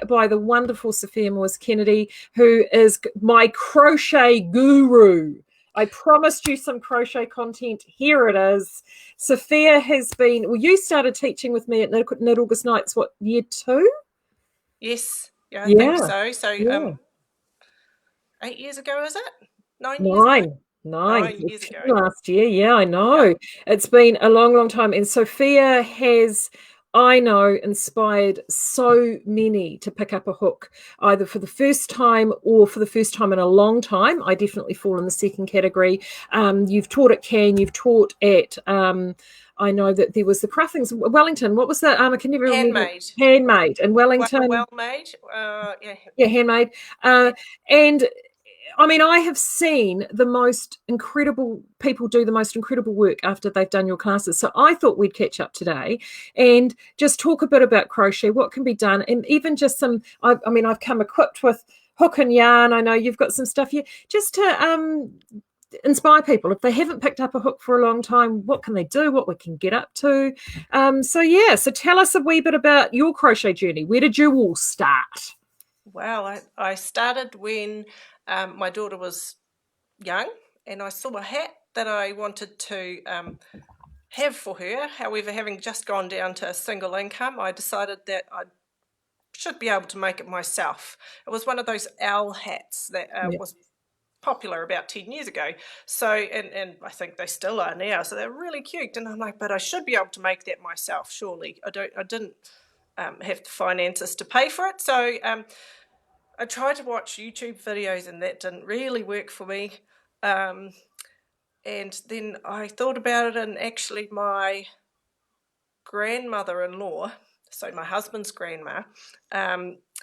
by the wonderful Sifa Moers-Kennedy, who is my crochet guru. I promised you some crochet content. Here it is. Sifa has been, well, you started teaching with me at Knit August Nights, what, year 2? Yes, yeah, I think so. So, yeah. 8 years ago, is it? 9 years ago? 9. 9 years ago. Last year. Yeah, I know. Yeah. It's been a long, long time. And Sophia has, I know, inspired so many to pick up a hook, either for the first time or for the first time in a long time. I definitely fall in the second category. You've taught at Cannes, you've taught at, I know that there was the Crathings, Wellington. What was that? I can never remember. Handmade in Wellington. Well made. Yeah, handmade. And I mean, I have seen the most incredible people do the most incredible work after they've done your classes. So I thought we'd catch up today and just talk a bit about crochet, what can be done, and even just some, I mean, I've come equipped with hook and yarn. I know you've got some stuff here just to inspire people. If they haven't picked up a hook for a long time, what can they do, what we can get up to? So tell us a wee bit about your crochet journey. Where did you all start? Well, I started when my daughter was young, and I saw a hat that I wanted to have for her. However, having just gone down to a single income, I decided that I should be able to make it myself. It was one of those owl hats that was popular about 10 years ago. So, and I think they still are now. So they're really cute. And I'm like, but I should be able to make that myself, surely. I didn't have the finances to pay for it. So I tried to watch YouTube videos, and that didn't really work for me. And then I thought about it, and actually my grandmother-in-law, so my husband's grandma,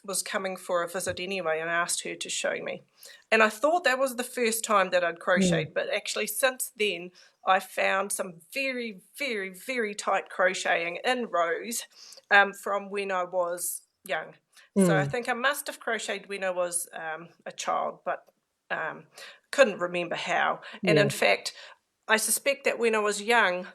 was coming for a visit anyway, and I asked her to show me. And I thought that was the first time that I'd crocheted, but actually since then I found some very, very, very tight crocheting in rows from when I was young. So I think I must have crocheted when I was a child, but couldn't remember how. And in fact, I suspect that when I was young,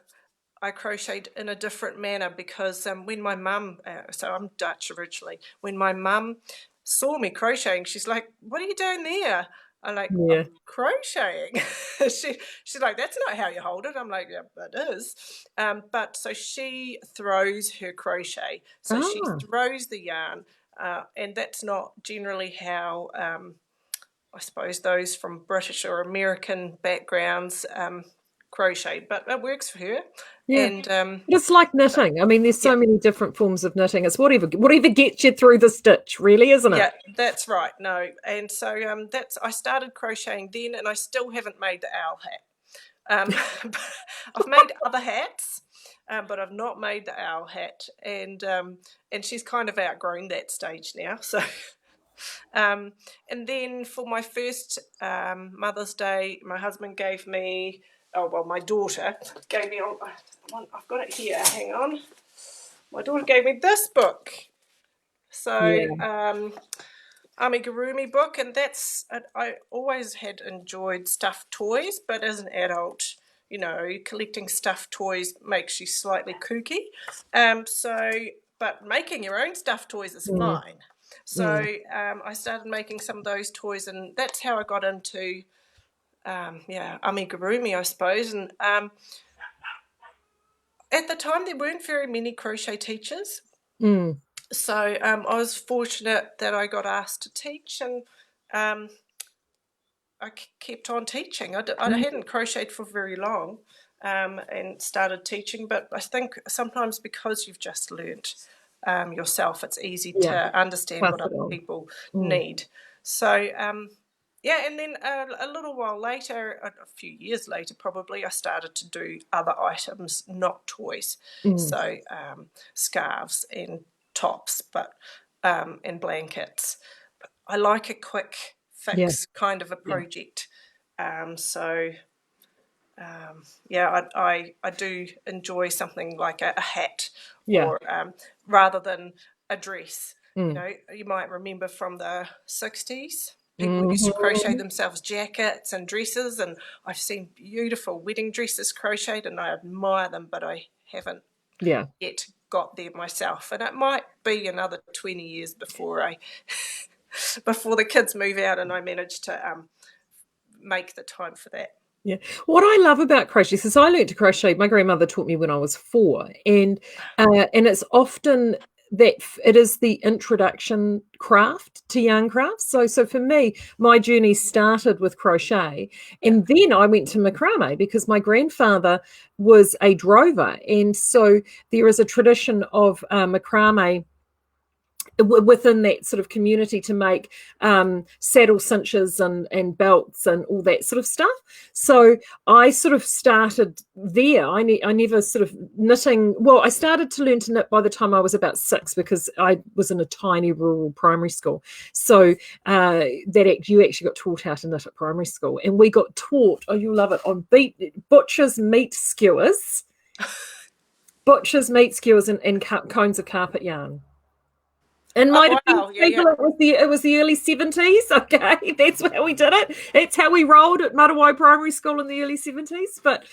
I crocheted in a different manner because when my mum, so I'm Dutch originally, when my mum saw me crocheting, she's like, "What are you doing there?" I'm like, "I'm crocheting." She's like, "That's not how you hold it." I'm like, "Yeah, it is." But so she throws her crochet. So she throws the yarn. And that's not generally how, I suppose, those from British or American backgrounds crochet, but it works for her. Yeah. And it's like knitting. I mean, there's so many different forms of knitting. It's whatever gets you through the stitch, really, isn't it? Yeah, that's right. No, and so I started crocheting then, and I still haven't made the owl hat. I've made other hats. But I've not made the owl hat, and she's kind of outgrown that stage now. So, and then for my first Mother's Day, my husband gave me, my daughter gave me, I've got it here, hang on. My daughter gave me this book. So, amigurumi book, and I always had enjoyed stuffed toys, but as an adult, collecting stuffed toys makes you slightly kooky. But making your own stuffed toys is fine. So I started making some of those toys, and that's how I got into, amigurumi, I suppose. And at the time, there weren't very many crochet teachers. So I was fortunate that I got asked to teach, and I kept on teaching. I hadn't crocheted for very long and started teaching, but I think sometimes because you've just learnt yourself, it's easy to understand what other people need. So, and then a little while later, a few years later probably, I started to do other items, not toys. So scarves and tops, but and blankets. But I like a quick fix kind of a project. I do enjoy something like a hat or rather than a dress. You might remember from the 60s, people used to crochet themselves jackets and dresses, and I've seen beautiful wedding dresses crocheted and I admire them, but I haven't yet got there myself, and it might be another 20 years before before the kids move out and I manage to make the time for that. Yeah. What I love about crochet, since I learned to crochet, my grandmother taught me when I was 4, and it's often that it is the introduction craft to yarn crafts. So for me, my journey started with crochet, and then I went to macrame because my grandfather was a drover, and so there is a tradition of macrame within that sort of community to make saddle cinches and belts and all that sort of stuff. So I sort of started there. I never sort of knitting. Well, I started to learn to knit by the time I was about 6 because I was in a tiny rural primary school. So you actually got taught how to knit at primary school, and we got taught. Oh, you'll love it, on butcher's meat skewers, and cones of carpet yarn. And it was the early 70s. Okay, that's how we did it. That's how we rolled at Matawai Primary School in the early 70s. But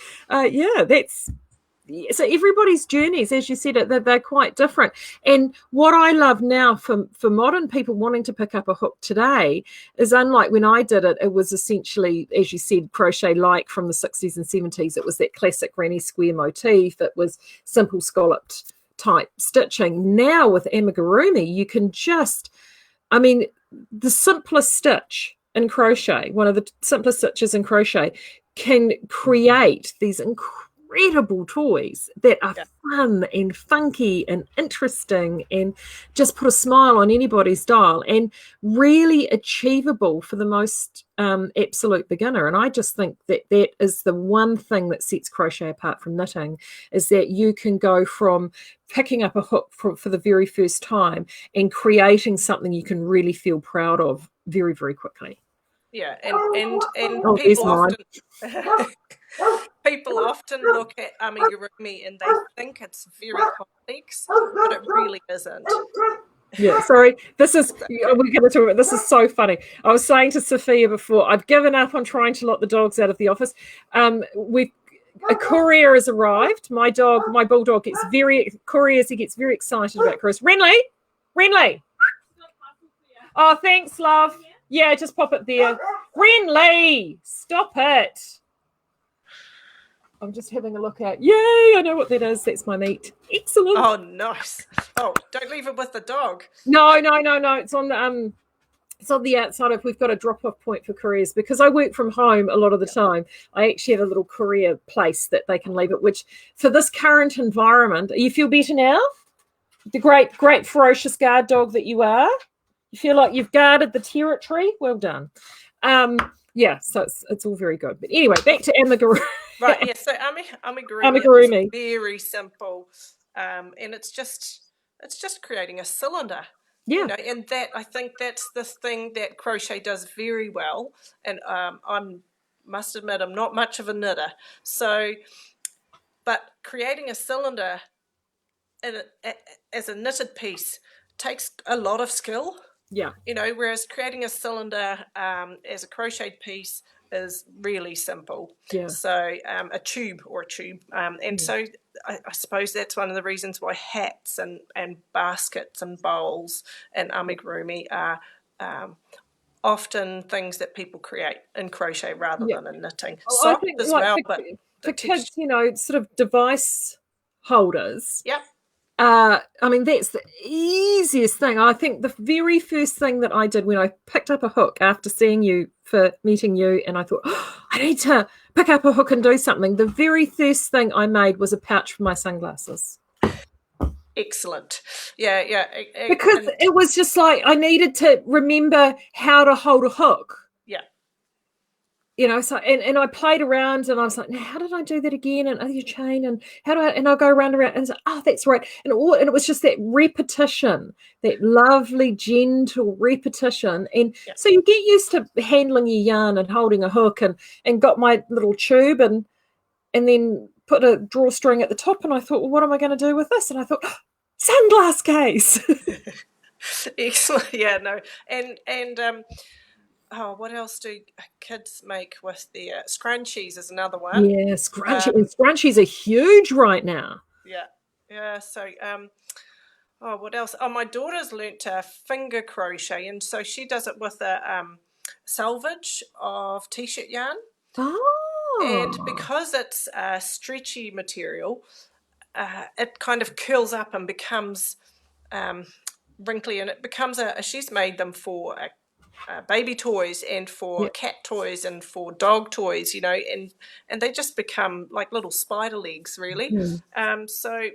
so everybody's journeys, as you said, they're quite different. And what I love now for modern people wanting to pick up a hook today is, unlike when I did it, it was essentially, as you said, crochet like from the 60s and 70s. It was that classic granny square motif. It was simple scalloped type stitching. Now with amigurumi, you can the simplest stitch in crochet, one of the simplest stitches in crochet, can create these incredible toys that are fun and funky and interesting and just put a smile on anybody's dial and really achievable for the most absolute beginner. And I just think that is the one thing that sets crochet apart from knitting, is that you can go from picking up a hook for the very first time and creating something you can really feel proud of very, very quickly. Yeah, and people often look at amigurumi and they think it's very complex, but it really isn't. Yeah, sorry. We're going to talk about this. Is so funny. I was saying to Sophia before, I've given up on trying to lock the dogs out of the office. A courier has arrived. My bulldog gets very excited about Chris. Renly. Oh, thanks, love. Yeah, just pop it there. Renly, stop it. I'm just having a look at. Yay, I know what that is. That's my meat. Excellent. Oh, nice. Oh, don't leave it with the dog. No. It's on the it's on the outside of. We've got a drop-off point for couriers because I work from home a lot of the time. I actually have a little courier place that they can leave it, which for this current environment, you feel better now? The great ferocious guard dog that you are. You feel like you've guarded the territory. Well done. So it's all very good. But anyway, back to amigurumi. Right, yeah, so amigurumi is very simple. And it's just creating a cylinder. Yeah. You know, and that, I think that's the thing that crochet does very well. And I must admit, I'm not much of a knitter. But creating a cylinder as a knitted piece takes a lot of skill. Yeah. You know, whereas creating a cylinder as a crocheted piece is really simple. Yeah. So a tube. So I suppose that's one of the reasons why hats and baskets and bowls and amigurumi are often things that people create in crochet rather than in knitting. Soft as well, but for kids, sort of device holders. Yep. That's the easiest thing. I think the very first thing that I did when I picked up a hook after meeting you, and I thought, I need to pick up a hook and do something. The very first thing I made was a pouch for my sunglasses. Excellent. Yeah. Because it was just like I needed to remember how to hold a hook. So and I played around and I was like, now how did I do that again? And your chain and I'll go around and say, that's right. And it was just that repetition, that lovely, gentle repetition. And so you get used to handling your yarn and holding a hook and got my little tube and then put a drawstring at the top. And I thought, well, what am I going to do with this? And I thought, sunglass case. Excellent. Yeah, no. And what else do kids make with their scrunchies is another one. Yeah, scrunchies are huge right now. Yeah. Yeah, so oh, what else? Oh, my daughter's learnt to finger crochet, and so she does it with a selvage of t-shirt yarn. And Oh, because it's a stretchy material, it kind of curls up and becomes wrinkly, and it becomes she's made them for baby toys and for yeah. cat toys and for dog toys, and they just become like little spider legs, really. Mm. So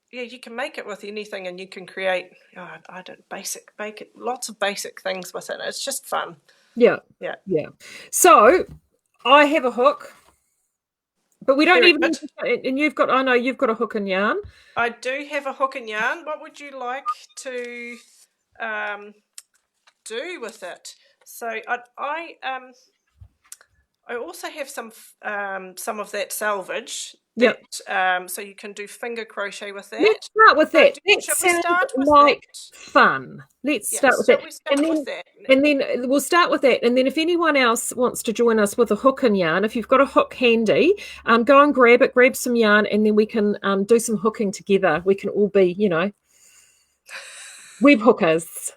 yeah, you can make it with anything, and you can create I don't basic lots of basic things with it. It's just fun. Yeah. Yeah, Yeah. So I have a hook, but we don't very even good. need to, and I know you've got a hook and yarn. I do have a hook and yarn. What would you like to um, do with it? So I also have some of that selvage Yep. so you can do finger crochet with Let's that. start with So that. That shall we sounds start with that? like fun. Let's Yeah, start with that. shall we And start with then that? and then we'll start with that. And then if anyone else wants to join us with a hook and yarn, if you've got a hook handy, go and grab it, grab some yarn, and then we can do some hooking together. We can all be, web hookers.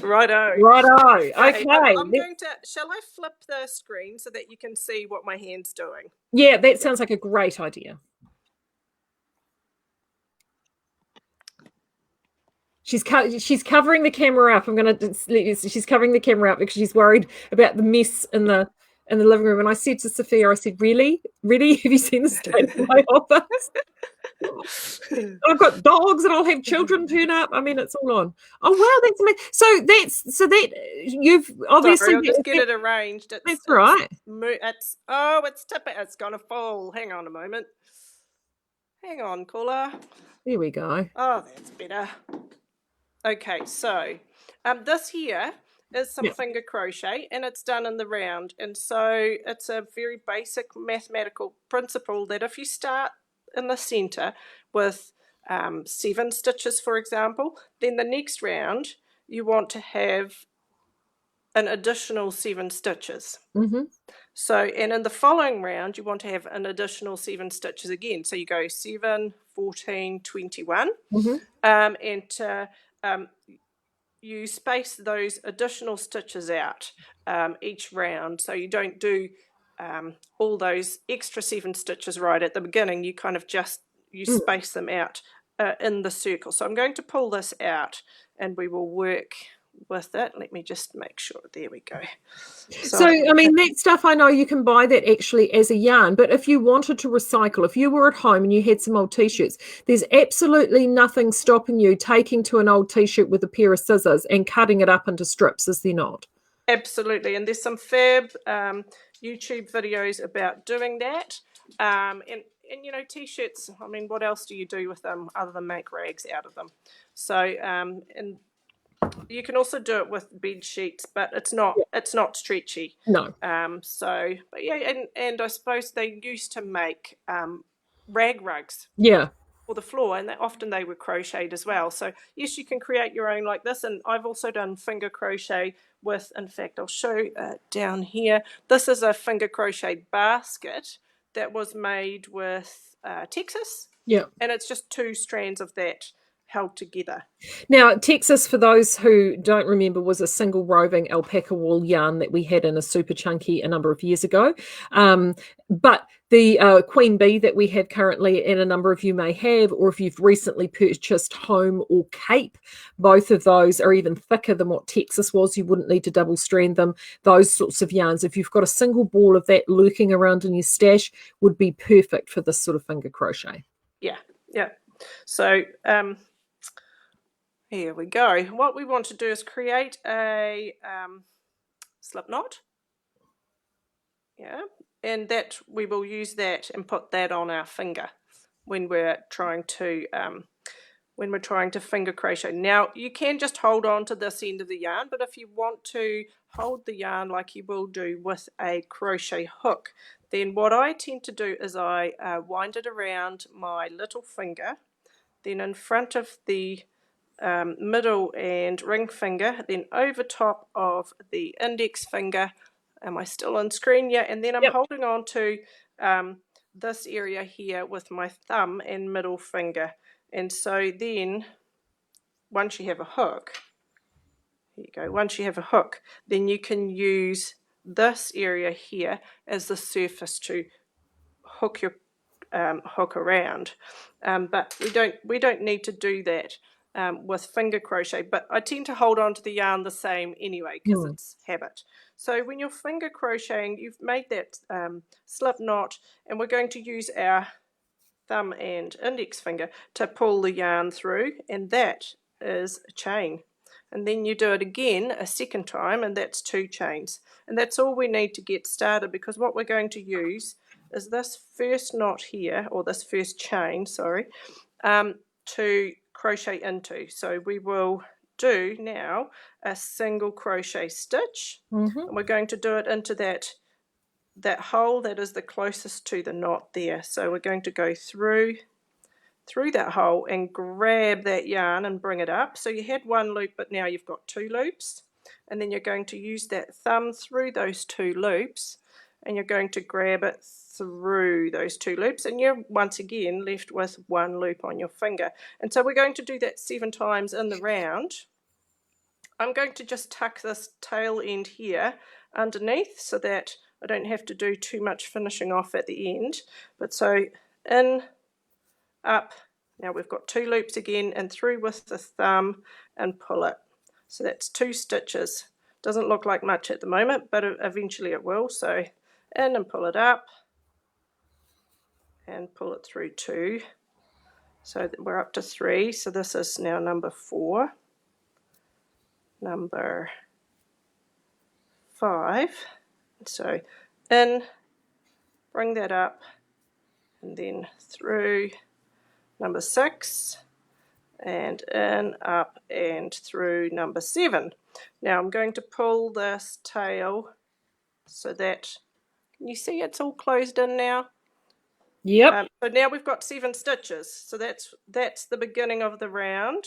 Righto. Righto. Okay, Okay. I'm going to. Shall I flip the screen so that you can see what my hand's doing? Yeah, that sounds like a great idea. She's covering the camera up. She's covering the camera up because she's worried about the mess in the living room. And I said to Sophia, I said, really, really, have you seen the state of my office? I've got dogs and I'll have children turn up. I mean, it's all on. Oh wow, that's amazing. So that you've obviously Sorry, I'll just get it arranged. that's right. It's tipping. It's gonna fall. Hang on a moment. Hang on, caller. There we go. Oh, that's better. Okay, so this here is some Yeah. finger crochet, and it's done in the round. And so it's a very basic mathematical principle that if you start in the center with 7 stitches, for example, then the next round you want to have an additional 7 stitches. Mm-hmm. So, and in the following round, you want to have an additional 7 stitches again. So you go 7, 14, 21. Mm-hmm. And you space those additional stitches out each round. So you don't do all those extra 7 stitches right at the beginning. You kind of you space them out in the circle. So I'm going to pull this out and we will work with it. Let me just make sure. There we go. So, I mean, that stuff, I know you can buy that actually as a yarn, but if you wanted to recycle, if you were at home and you had some old t-shirts, there's absolutely nothing stopping you taking to an old t-shirt with a pair of scissors and cutting it up into strips, is there not? Absolutely. And there's some fab YouTube videos about doing that. And t-shirts, I mean, what else do you do with them other than make rags out of them? So, and you can also do it with bed sheets, but it's not stretchy. No. But yeah, and I suppose they used to make rag rugs. Yeah. For the floor, and often they were crocheted as well. So yes, you can create your own like this, and I've also done finger crochet with, in fact, I'll show down here. This is a finger crochet basket that was made with Texas. Yeah. And it's just 2 strands of that held together. Now, Texas, for those who don't remember, was a single roving alpaca wool yarn that we had in a super chunky a number of years ago. But the Queen Bee that we have currently, and a number of you may have, or if you've recently purchased Home or Cape, both of those are even thicker than what Texas was. You wouldn't need to double strand them. Those sorts of yarns, if you've got a single ball of that lurking around in your stash, would be perfect for this sort of finger crochet. Yeah. So here we go. What we want to do is create a slip knot. Yeah, and that we will use that and put that on our finger when we're trying to finger crochet. Now you can just hold on to this end of the yarn, but if you want to hold the yarn like you will do with a crochet hook, then what I tend to do is I wind it around my little finger, then in front of the middle and ring finger, then over top of the index finger. Am I still on screen? Yeah, and then I'm holding on to this area here with my thumb and middle finger. And so then once you have a hook, here you go, once you have a hook, then you can use this area here as the surface to hook your hook around. But we don't need to do that with finger crochet, but I tend to hold on to the yarn the same anyway because it's habit. So when you're finger crocheting, you've made that slip knot, and we're going to use our thumb and index finger to pull the yarn through, and that is a chain. And then you do it again a second time, and that's 2 chains. And that's all we need to get started, because what we're going to use is this first knot here, or this first chain, sorry, to crochet into. So we will do now a single crochet stitch, and we're going to do it into that hole that is the closest to the knot there. So we're going to go through that hole and grab that yarn and bring it up. So you had 1 loop, but now you've got 2 loops, and then you're going to use that thumb through those 2 loops, and you're going to grab it through those 2 loops, and you're once again left with 1 loop on your finger. And so we're going to do that 7 times in the round. I'm going to just tuck this tail end here underneath so that I don't have to do too much finishing off at the end. But so in, up, now we've got 2 loops again, and through with the thumb and pull it. So that's 2 stitches. Doesn't look like much at the moment, but eventually it will. So in and pull it up and pull it through 2. So we're up to 3. So this is now number 4, number 5. So in, bring that up, and then through number 6, and in, up, and through number 7. Now I'm going to pull this tail so that, can you see it's all closed in now? Yep. So now we've got 7 stitches. So that's the beginning of the round,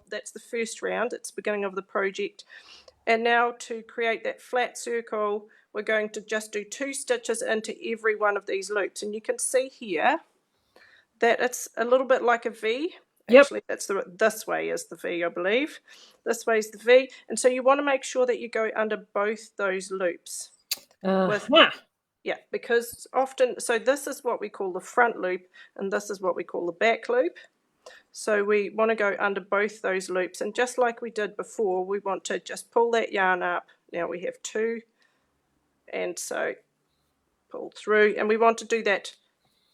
that's the first round, it's the beginning of the project. And now to create that flat circle, we're going to just do 2 stitches into every one of these loops. And you can see here that it's a little bit like a V. Yep. Actually, this way is the V, I believe. This way is the V. And so you want to make sure that you go under both those loops. Yeah, because often, so this is what we call the front loop, and this is what we call the back loop. So we want to go under both those loops, and just like we did before, we want to just pull that yarn up. Now we have 2, and so pull through, and we want to do that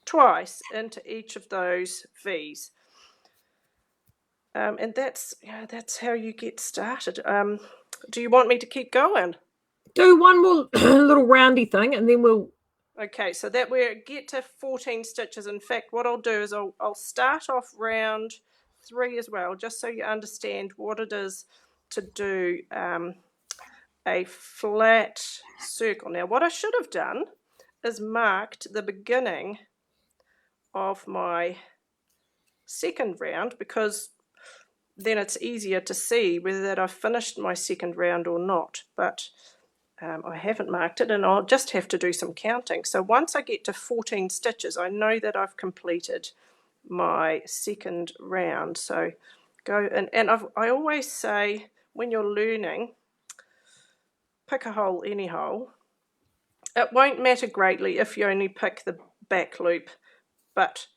twice into each of those V's. And that's how you get started. Do you want me to keep going? Do one more little roundy thing, and then we'll... Okay, so that we get to 14 stitches. In fact, what I'll do is I'll start off round 3 as well, just so you understand what it is to do a flat circle. Now, what I should have done is marked the beginning of my second round, because then it's easier to see whether that I've finished my second round or not. But I haven't marked it, and I'll just have to do some counting. So once I get to 14 stitches, I know that I've completed my second round. So go, and I always say, when you're learning, pick a hole, any hole. It won't matter greatly if you only pick the back loop, but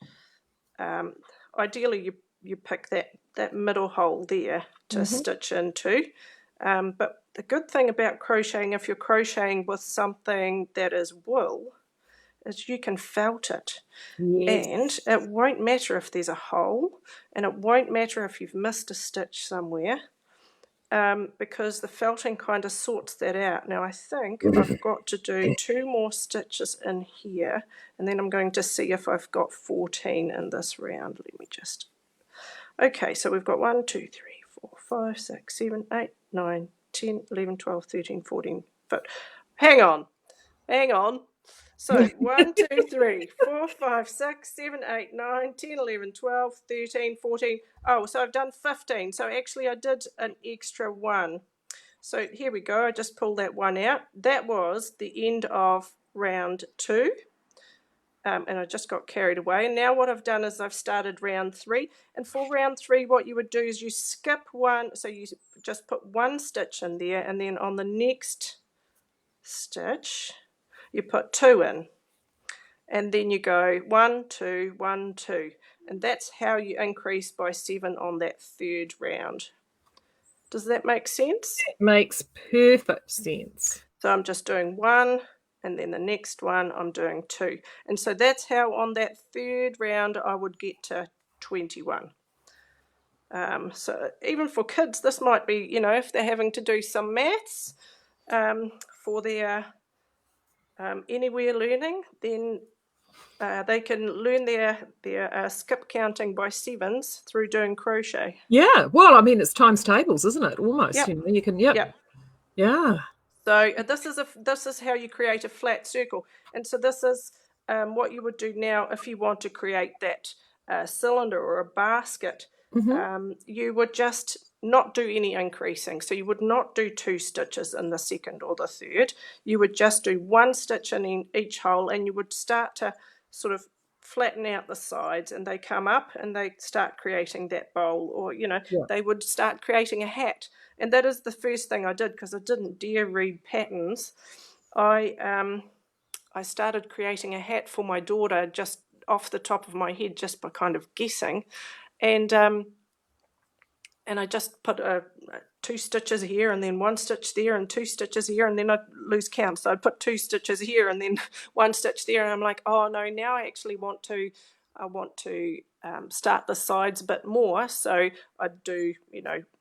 ideally you pick that middle hole there to stitch into. But the good thing about crocheting, if you're crocheting with something that is wool, is you can felt it. Yes. And it won't matter if there's a hole, and it won't matter if you've missed a stitch somewhere, because the felting kind of sorts that out. Now I think I've got to do 2 more stitches in here, and then I'm going to see if I've got 14 in this round. Let me just... Okay, so we've got 1, 2, 3, 4, 5, 6, 7, 8, 9, 10, 11, 12, 13, 14, but hang on. So 1, 2, 3, 4, 5, 6, 7, 8, 9, 10, 11, 12, 13, 14. Oh, so I've done 15. So actually I did an extra 1. So here we go. I just pulled that 1 out. That was the end of round 2. and I just got carried away. And now what I've done is I've started round 3. And for round 3, what you would do is you skip one. So you just put one stitch in there, and then on the next stitch, you put 2 in. And then you go 1, 2, 1, 2. And that's how you increase by 7 on that third round. Does that make sense? It makes perfect sense. So I'm just doing 1, and then the next one I'm doing 2. And so that's how on that third round I would get to 21. So even for kids, this might be, if they're having to do some maths for their anywhere learning, then they can learn their skip counting by 7s through doing crochet. Yeah, well, I mean, it's times tables, isn't it? Almost. Yep. You can. Yep. Yeah. So this is how you create a flat circle, and so this is what you would do now if you want to create that cylinder or a basket. You would just not do any increasing. So you would not do 2 stitches in the second or the third. You would just do 1 stitch in each hole, and you would start to sort of flatten out the sides, and they come up and they start creating that bowl, or they would start creating a hat. And that is the first thing I did, because I didn't dare read patterns. I started creating a hat for my daughter just off the top of my head, just by kind of guessing, and I just put 2 stitches here, and then 1 stitch there, and 2 stitches here, and then I'd lose count. So I'd put 2 stitches here, and then 1 stitch there, and I'm like, oh no, now I actually want to start the sides a bit more. So I'd do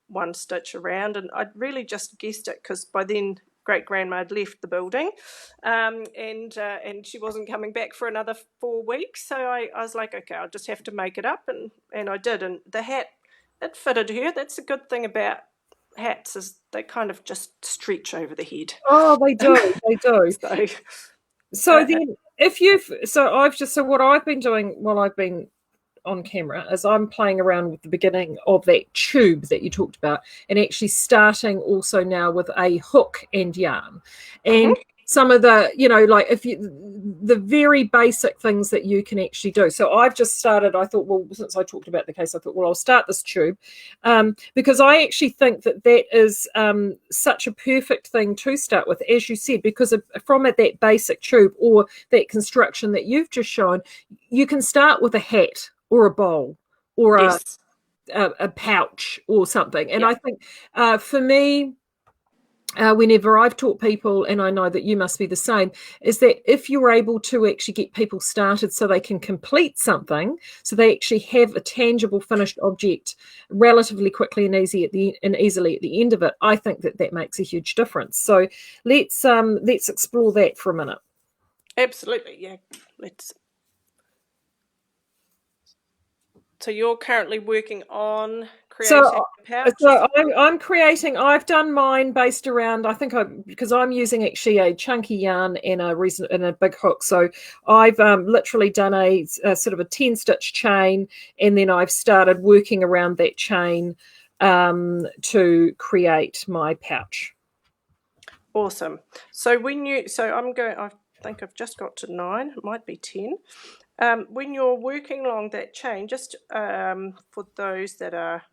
1 stitch around, and I'd really just guessed it, because by then great grandma had left the building, and she wasn't coming back for another 4 weeks. So I was like, okay, I'll just have to make it up, and I did. And the hat, it fitted her. That's a good thing about hats, is they kind of just stretch over the head. Oh, they do. They do. So then, what I've been doing while I've been on camera is I'm playing around with the beginning of that tube that you talked about, and actually starting also now with a hook and yarn, and some of the the very basic things that you can actually do. So I've just started. I thought, well, since I talked about the case, I thought, well, I'll start this tube, because I actually think that is such a perfect thing to start with, as you said, because from that basic tube or that construction that you've just shown, you can start with a hat or a bowl or a pouch or something. And I think for me, whenever I've taught people, and I know that you must be the same, is that if you're able to actually get people started so they can complete something, so they actually have a tangible finished object relatively quickly and easily at the end of it, I think that makes a huge difference. So let's explore that for a minute. Absolutely, yeah. So you're currently working on creating a pouch? So I'm creating. I've done mine based around. Because I'm using actually a chunky yarn and a big hook. So I've literally done a sort of a 10-stitch chain, and then I've started working around that chain to create my pouch. Awesome. So I think I've just got to 9. It might be 10. When you're working along that chain, just for those that are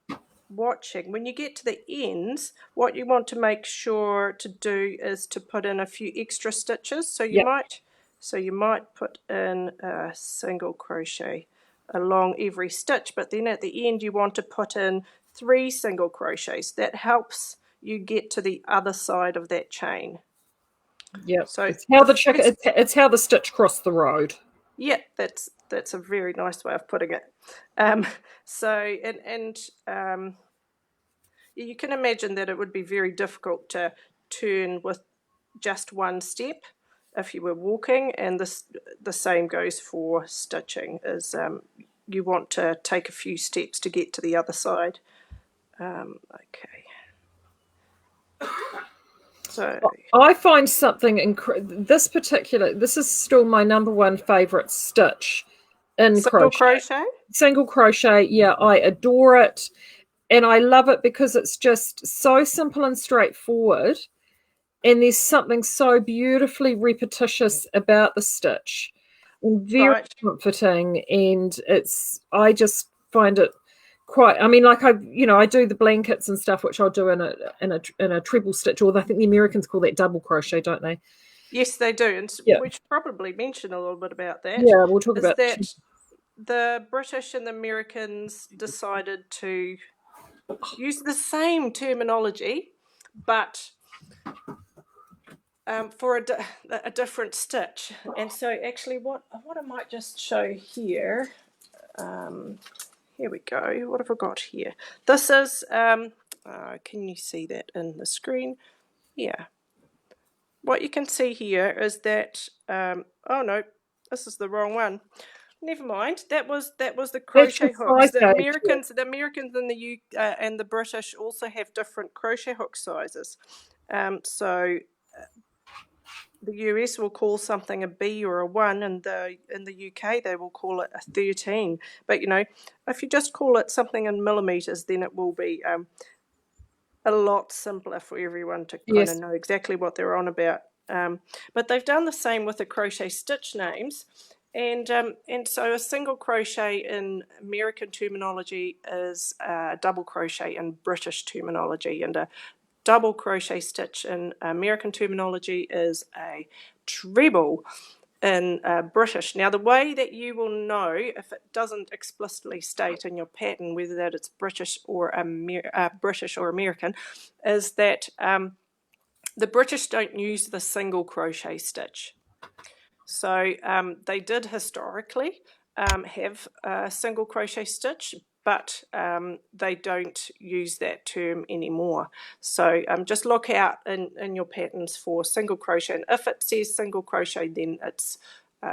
watching, when you get to the ends, what you want to make sure to do is to put in a few extra stitches. So you might put in a single crochet along every stitch, but then at the end you want to put in 3 single crochets. That helps you get to the other side of that chain. Yeah. So it's how the stitch crossed the road. Yeah, that's a very nice way of putting it. You can imagine that it would be very difficult to turn with just 1 step if you were walking, and the same goes for stitching. You want to take a few steps to get to the other side. Okay. So I find something this is still my number 1 favorite stitch in crochet. Single crochet, yeah, I adore it, and I love it because it's just so simple and straightforward, and there's something so beautifully repetitious about the stitch. and very Right. comforting, and I just find it quite, I mean, like I do the blankets and stuff, which I'll do in a treble stitch, or I think the Americans call that double crochet, don't they? Yes, they do, and Yeah. we should probably mention a little bit about that. Yeah, we'll talk Is about that the British and the Americans decided to use the same terminology, but for a different stitch. And so, actually, what I might just show here. Here we go. What have I got here? This is. Can you see that in the screen? Yeah. What you can see here is that. Oh no, this is the wrong one. Never mind. That was the that's the crochet hooks. size gauge. The Americans and and the British also have different crochet hook sizes. So the US will call something a B or a 1, and in the UK they will call it a 13. But if you just call it something in millimeters, then it will be a lot simpler for everyone to kind of Yes. know exactly what they're on about. But they've done the same with the crochet stitch names. And so a single crochet in American terminology is a double crochet in British terminology, and a double crochet stitch in American terminology is a treble in British. Now, the way that you will know if it doesn't explicitly state in your pattern whether that it's British or American is that the British don't use the single crochet stitch. So they did historically have a single crochet stitch, but they don't use that term anymore. So just look out in your patterns for single crochet, and if it says single crochet, then it's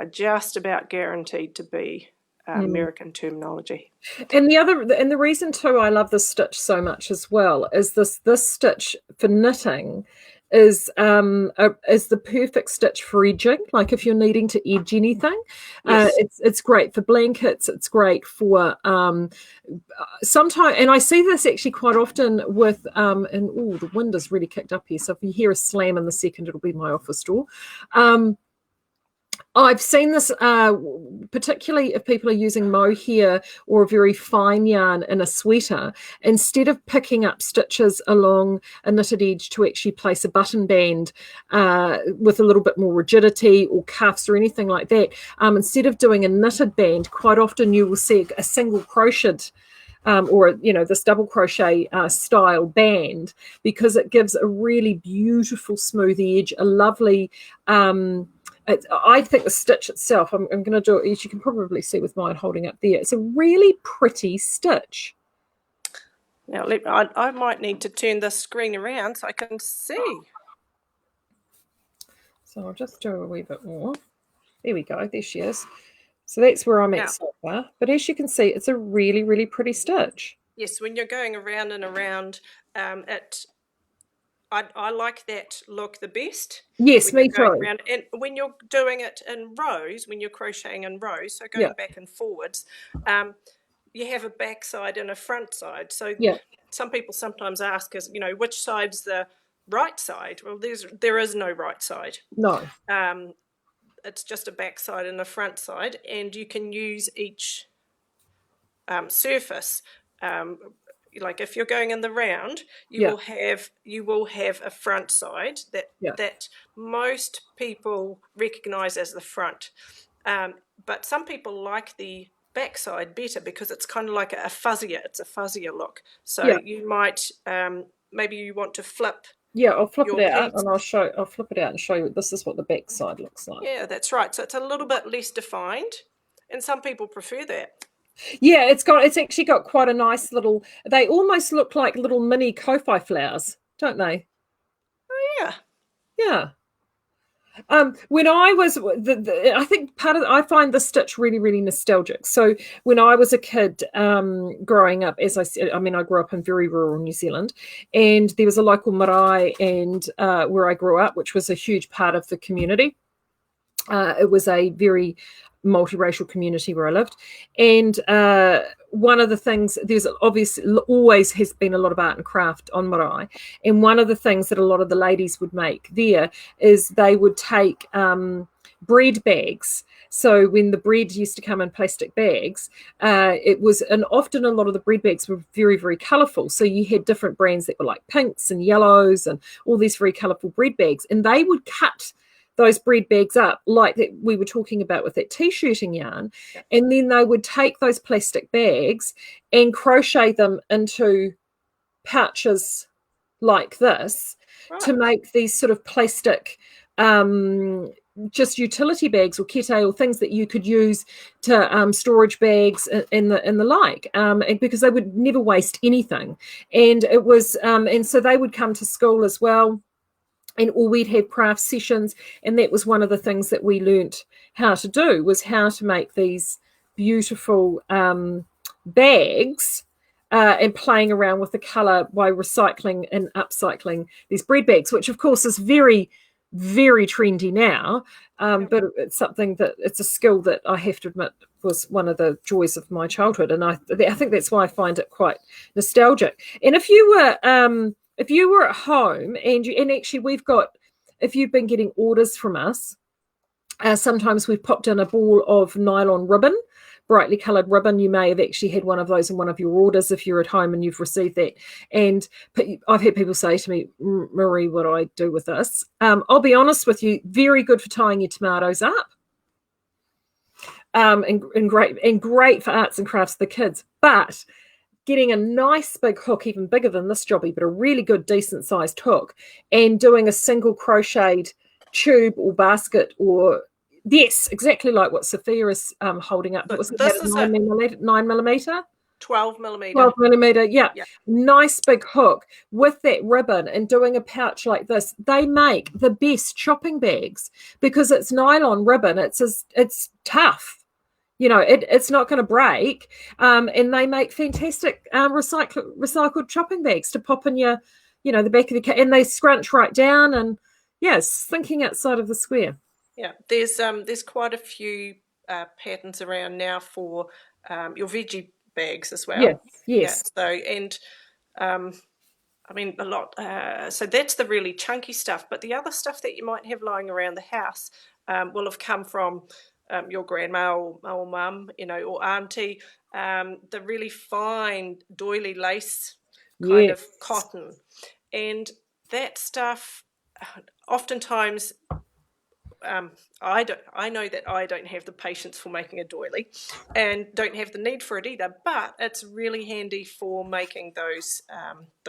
just about guaranteed to be American terminology. And the reason too I love this stitch so much as well is this stitch for knitting is the perfect stitch for edging. Like if you're needing to edge anything, Yes. it's great for blankets. It's great for sometimes, and I see this actually quite often with and oh, the wind is really kicked up here. So if you hear a slam in the second, it'll be my office door. I've seen this particularly if people are using mohair or a very fine yarn in a sweater. Instead of picking up stitches along a knitted edge to actually place a button band with a little bit more rigidity or cuffs or anything like that, instead of doing a knitted band, quite often you will see a single crocheted or this double crochet style band, because it gives a really beautiful smooth edge, a lovely I think the stitch itself, I'm going to do it, as you can probably see with mine holding up there, it's a really pretty stitch. Now, I might need to turn this screen around so I can see. So I'll just do a wee bit more. There we go. There she is. So that's where I'm at so far. But as you can see, it's a really, really pretty stitch. Yes, when you're going around and around, I like that look the best. Yes, me too. Around, and when you're doing it in rows, when you're crocheting in rows, so going back and forwards, you have a back side and a front side. So some people sometimes ask us, which side's the right side? Well, there is no right side. No. It's just a back side and a front side, and you can use each surface. Like if you're going in the round, you will have a front side that most people recognize as the front, but some people like the back side better because it's kind of like it's a fuzzier look. So you might maybe you want to flip. Yeah, I'll flip it out and I'll flip it out and show you this is what the back side looks like. Yeah, that's right. So it's a little bit less defined, and some people prefer that. Yeah, it's actually got quite a nice little, they almost look like little mini Ko-Fi flowers, don't they? Oh, yeah. Yeah. When I was, I think I find the stitch really, really nostalgic. So when I was a kid growing up, as I said, I mean, I grew up in very rural New Zealand, and there was a local marae and where I grew up, which was a huge part of the community. It was a very multiracial community where I lived, and one of the things, there's obviously always has been a lot of art and craft on marae, and one of the things that a lot of the ladies would make there is they would take bread bags. So when the bread used to come in plastic bags, and often a lot of the bread bags were very, very colourful. So you had different brands that were like pinks and yellows and all these very colourful bread bags. And they would cut those bread bags up like that we were talking about with that t-shirting yarn. And then they would take those plastic bags and crochet them into pouches like this to make these sort of plastic just utility bags or kete or things that you could use to storage bags and the like, and because they would never waste anything. And it was and so they would come to school as well, or we'd have craft sessions, and that was one of the things that we learnt how to do, was how to make these beautiful bags, and playing around with the colour by recycling and upcycling these bread bags, which of course is very, very trendy now, but it's something that it's a skill that I have to admit was one of the joys of my childhood, and I think that's why I find it quite nostalgic. And if you were at home, and actually we've got, if you've been getting orders from us, sometimes we've popped in a ball of nylon ribbon, brightly coloured ribbon. You may have actually had one of those in one of your orders if you're at home and you've received that. And I've had people say to me, Marie, what do I do with this? I'll be honest with you, very good for tying your tomatoes up. And great for arts and crafts for the kids. But getting a nice big hook, even bigger than this jobby, but a really good, decent sized hook, and doing a single crocheted tube or basket, or yes, exactly like what Sophia is holding up. But was this is 9 millimeter? 12 millimeter. 12 millimeter, yeah. Nice big hook with that ribbon, and doing a pouch like this. They make the best shopping bags because it's nylon ribbon. It's tough. It's not going to break, and they make fantastic recycled shopping bags to pop in your, the back of the car, and they scrunch right down, and yes, thinking outside of the square. Yeah, there's quite a few patterns around now for your veggie bags as well. Yes. Yeah, so and I mean a lot. So that's the really chunky stuff, but the other stuff that you might have lying around the house will have come from your grandma or mum, or auntie, the really fine doily lace kind of cotton. And that stuff, oftentimes, I know that I don't have the patience for making a doily and don't have the need for it either, but it's really handy for making those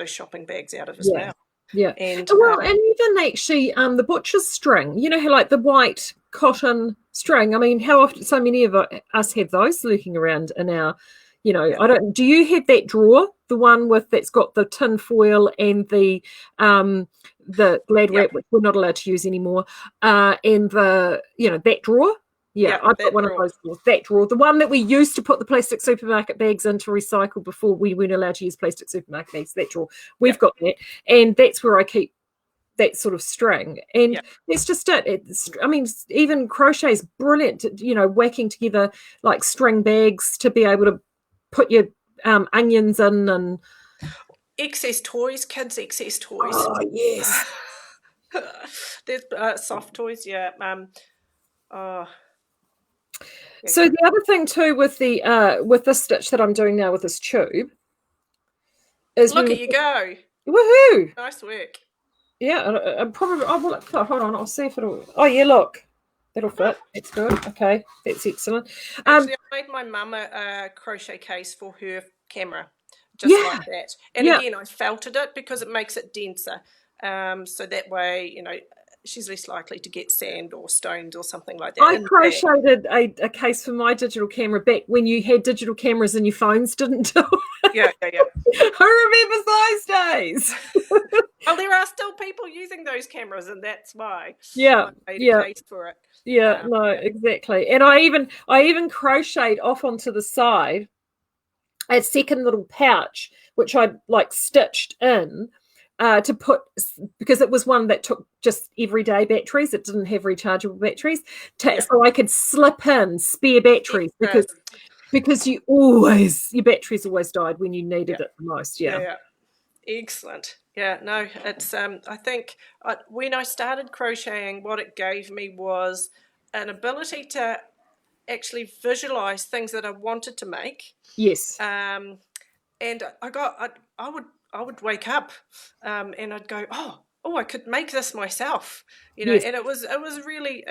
shopping bags out of as well. Yeah. And even actually the butcher's string, how like the white cotton string. I mean, how often, so many of us have those lurking around in our, do you have that drawer, the one that's got the tin foil and the glad wrap, which we're not allowed to use anymore, and that drawer? Yeah, I've got one of those drawers. That drawer, the one that we used to put the plastic supermarket bags in to recycle before we weren't allowed to use plastic supermarket bags. That drawer, we've got that, and that's where I keep that sort of string. And it's just it. I mean, even crochet is brilliant. Whacking together like string bags to be able to put your onions in, and excess toys, kids' excess toys. Oh yes. There's soft toys, yeah. So the other thing too with the stitch that I'm doing now with this tube is look at you go. Woohoo! Nice work. Yeah, I'm probably. Oh, well, hold on. I'll see if it'll. Oh yeah, look, that'll fit. That's good. Okay, that's excellent. Actually, I made my mum a crochet case for her camera, just like that. And again, I felted it because it makes it denser. So that way, she's less likely to get sand or stones or something like that. I crocheted a case for my digital camera back when you had digital cameras and your phones didn't do it. Yeah. I remember those days. Well, there are still people using those cameras, and that's why I made a case for it. Exactly. And I even crocheted off onto the side a second little pouch, which I'd like stitched in, to put, because it was one that took just everyday batteries. It didn't have rechargeable batteries, so I could slip in spare batteries because your batteries always died when you needed it the most. Yeah. Excellent. Yeah, no, it's I think when I started crocheting, what it gave me was an ability to actually visualize things that I wanted to make. Yes. And I would wake up, and I'd go, oh, I could make this myself, Yes. and it was really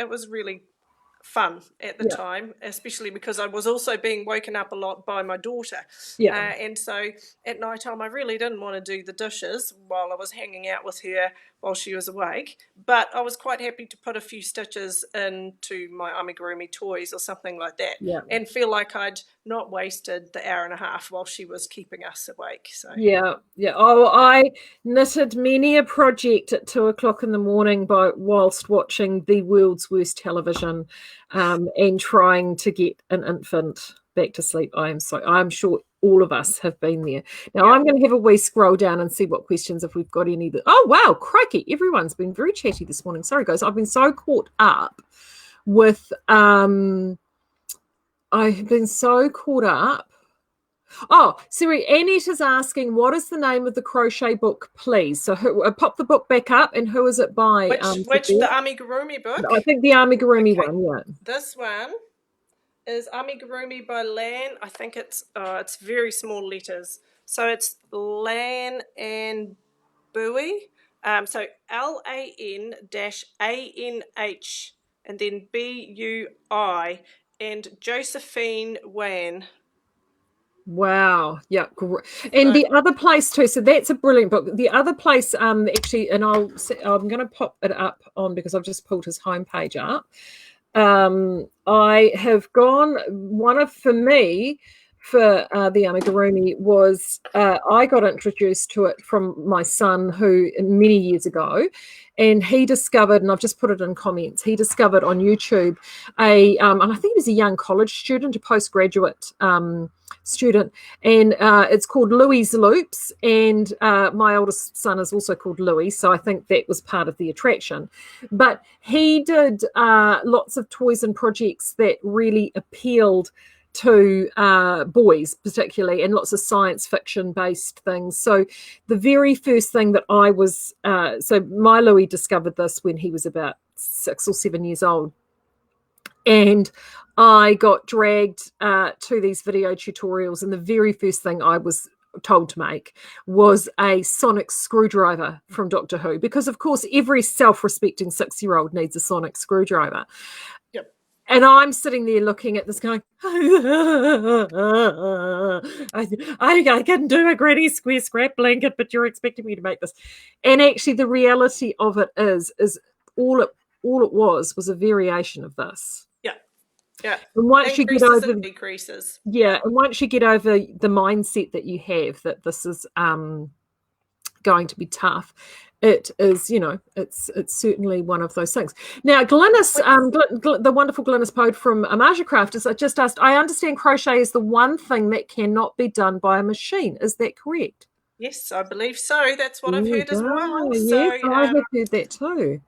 fun at the Yeah. time, especially because I was also being woken up a lot by my daughter. Yeah. And so at night time, I really didn't want to do the dishes while I was hanging out with her while she was awake. But I was quite happy to put a few stitches into my amigurumi toys or something like that, Yeah. and feel like I'd not wasted the hour and a half while she was keeping us awake. So Yeah, yeah. Oh, I knitted many a project at 2 o'clock in the morning whilst watching the world's worst television, and trying to get an infant back to sleep. I'm sure all of us have been there. Now yeah. I'm going to have a wee scroll down and see what questions, if we've got any. Oh wow, crikey! Everyone's been very chatty this morning. Sorry guys, I've been so caught up with I've been so caught up. Oh, Siri, Annette is asking, what is the name of the crochet book, please? So pop the book back up, and who is it by? Which the amigurumi book? I think the amigurumi Okay, one, yeah. this one is Amigurumi by Lan. I think it's very small letters. So it's Lan and Bui. So LAN-ANH and then BUI and Josephine Wan. Wow. Yeah. And So the other place too. So that's a brilliant book. The other place, actually, and I'm going to pop it up on, because I've just pulled his homepage up. I have gone, for me, for the amigurumi was, I got introduced to it from my son, who many years ago, and he discovered, and I've just put it in comments, he discovered on YouTube and I think he was a young college student, a postgraduate student, and it's called Louie's Loops, and my oldest son is also called Louis, so I think that was part of the attraction. But he did lots of toys and projects that really appealed to boys particularly, and lots of science fiction based things. So the very first thing that I was so my Louis discovered this when he was about 6 or 7 years old, and I got dragged to these video tutorials, and the very first thing I was told to make was a sonic screwdriver from Doctor Who, because of course every self-respecting 6-year-old needs a sonic screwdriver. yep. And I'm sitting there looking at this going, I can do a granny square scrap blanket, but you're expecting me to make this. And actually the reality of it is all it was a variation of this. Yeah. Yeah. And once you get over, and decreases. yeah, and once you get over the mindset that you have that this is going to be tough, it is, it's certainly one of those things. Now, Glynis, the wonderful Glynis Pode from Amaja Craft has just asked, I understand crochet is the one thing that cannot be done by a machine. Is that correct? Yes, I believe so. That's what I've heard as well. Yes, So I have heard that too.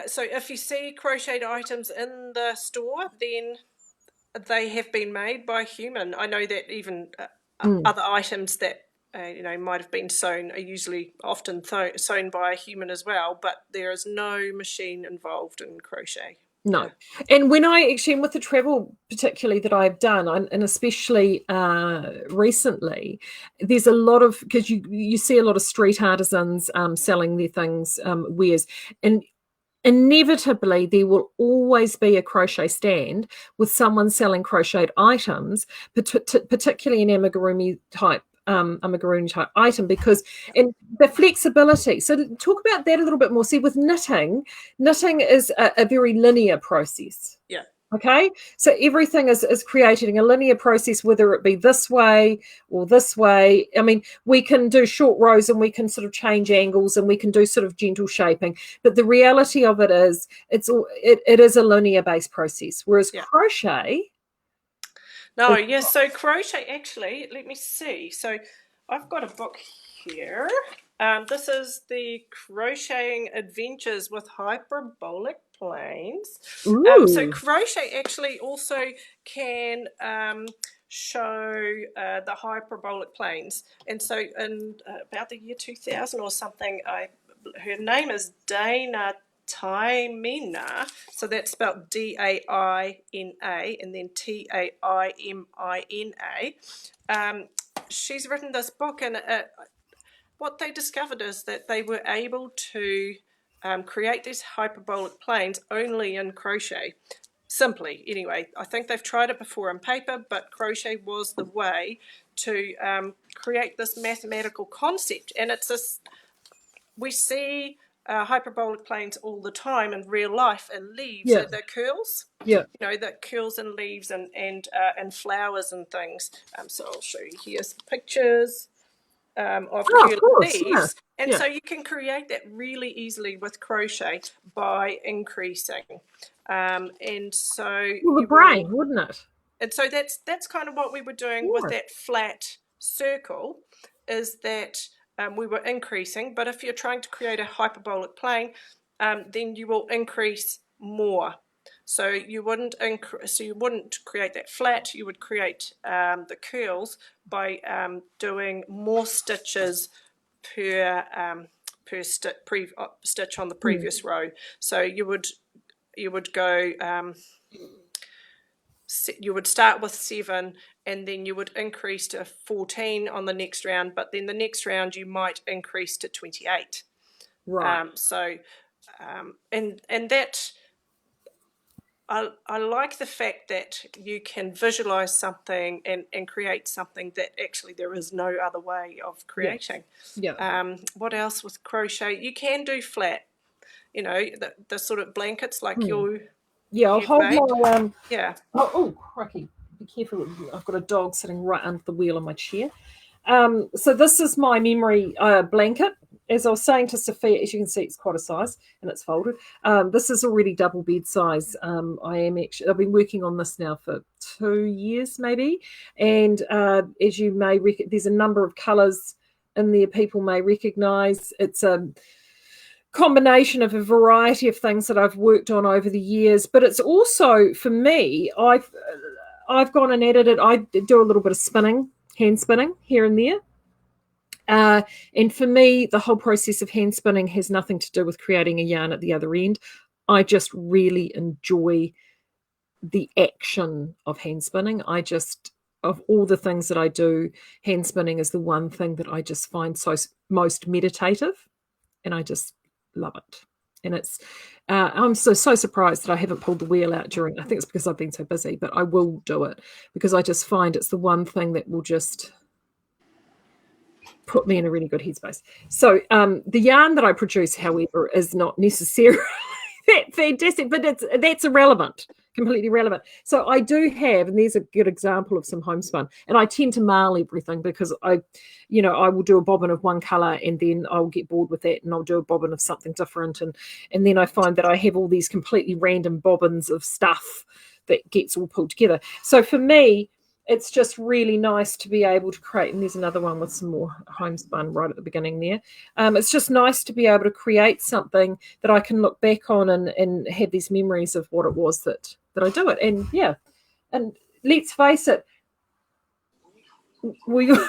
So if you see crocheted items in the store, then they have been made by a human. I know that even other items that might have been sewn are usually often sewn by a human as well, but there is no machine involved in crochet. No. Yeah. And when I actually, with the travel particularly that I've done, and especially recently, there's a lot of, because you see a lot of street artisans selling their things, wares, and inevitably there will always be a crochet stand with someone selling crocheted items, particularly an amigurumi type item, because and the flexibility. So talk about that a little bit more. See, with knitting is a very linear process. Yeah. Okay, so everything is creating a linear process, whether it be this way or this way. I mean, we can do short rows and we can sort of change angles and we can do sort of gentle shaping, but the reality of it is it is a linear based process, whereas crochet. No, yes. So crochet, actually, let me see. So I've got a book here. This is the Crocheting Adventures with Hyperbolic Planes. So crochet actually also can show the hyperbolic planes. And so in about the year 2000 or something, her name is Dana Taimina, so that's spelled Daina and then Taimina. She's written this book, and what they discovered is that they were able to create these hyperbolic planes only in crochet. Simply, anyway. I think they've tried it before in paper, but crochet was the way to create this mathematical concept. And it's this, we see hyperbolic planes all the time in real life, and leaves, the curls. Yeah. You know, the curls and leaves and flowers and things. So I'll show you here some pictures of curly leaves. And so you can create that really easily with crochet by increasing. And so the brain, wouldn't it? And so that's kind of what we were doing with that flat circle, is that we were increasing. But if you're trying to create a hyperbolic plane, then you will increase more. So you wouldn't create that flat. You would create the curls by doing more stitches per stitch on the previous row. So you would go. You would start with 7, and then you would increase to 14 on the next round, but then the next round you might increase to 28. Right. And that, I like the fact that you can visualize something and create something that actually there is no other way of creating. Yeah. What else with crochet? You can do flat, you know, the sort of blankets like you. Yeah, I'll hold my yeah. Oh, crikey! Be careful! I've got a dog sitting right under the wheel of my chair. So this is my memory blanket. As I was saying to Sophia, as you can see, it's quite a size, and it's folded. This is already double bed size. I've been working on this now for 2 years, maybe. And as you may there's a number of colours in there. People may recognise it's a combination of a variety of things that I've worked on over the years, but it's also, for me, I've gone and edited. I do a little bit of spinning, hand spinning here and there, and for me, the whole process of hand spinning has nothing to do with creating a yarn at the other end. I just really enjoy the action of hand spinning. Of all the things that I do, hand spinning is the one thing that I just find most meditative, and I just love it. And it's I'm so surprised that I haven't pulled the wheel out I think it's because I've been so busy, but I will do it because I just find it's the one thing that will just put me in a really good headspace. So the yarn that I produce, however, is not necessarily that fantastic, but that's irrelevant, completely irrelevant. So I do have, and there's a good example of some homespun, and I tend to marl everything because I will do a bobbin of one color and then I'll get bored with that and I'll do a bobbin of something different, and then I find that I have all these completely random bobbins of stuff that gets all pulled together. So for me, it's just really nice to be able to create, and there's another one with some more homespun right at the beginning there. It's just nice to be able to create something that I can look back on and have these memories of what it was that I do it. And yeah, and let's face it, we've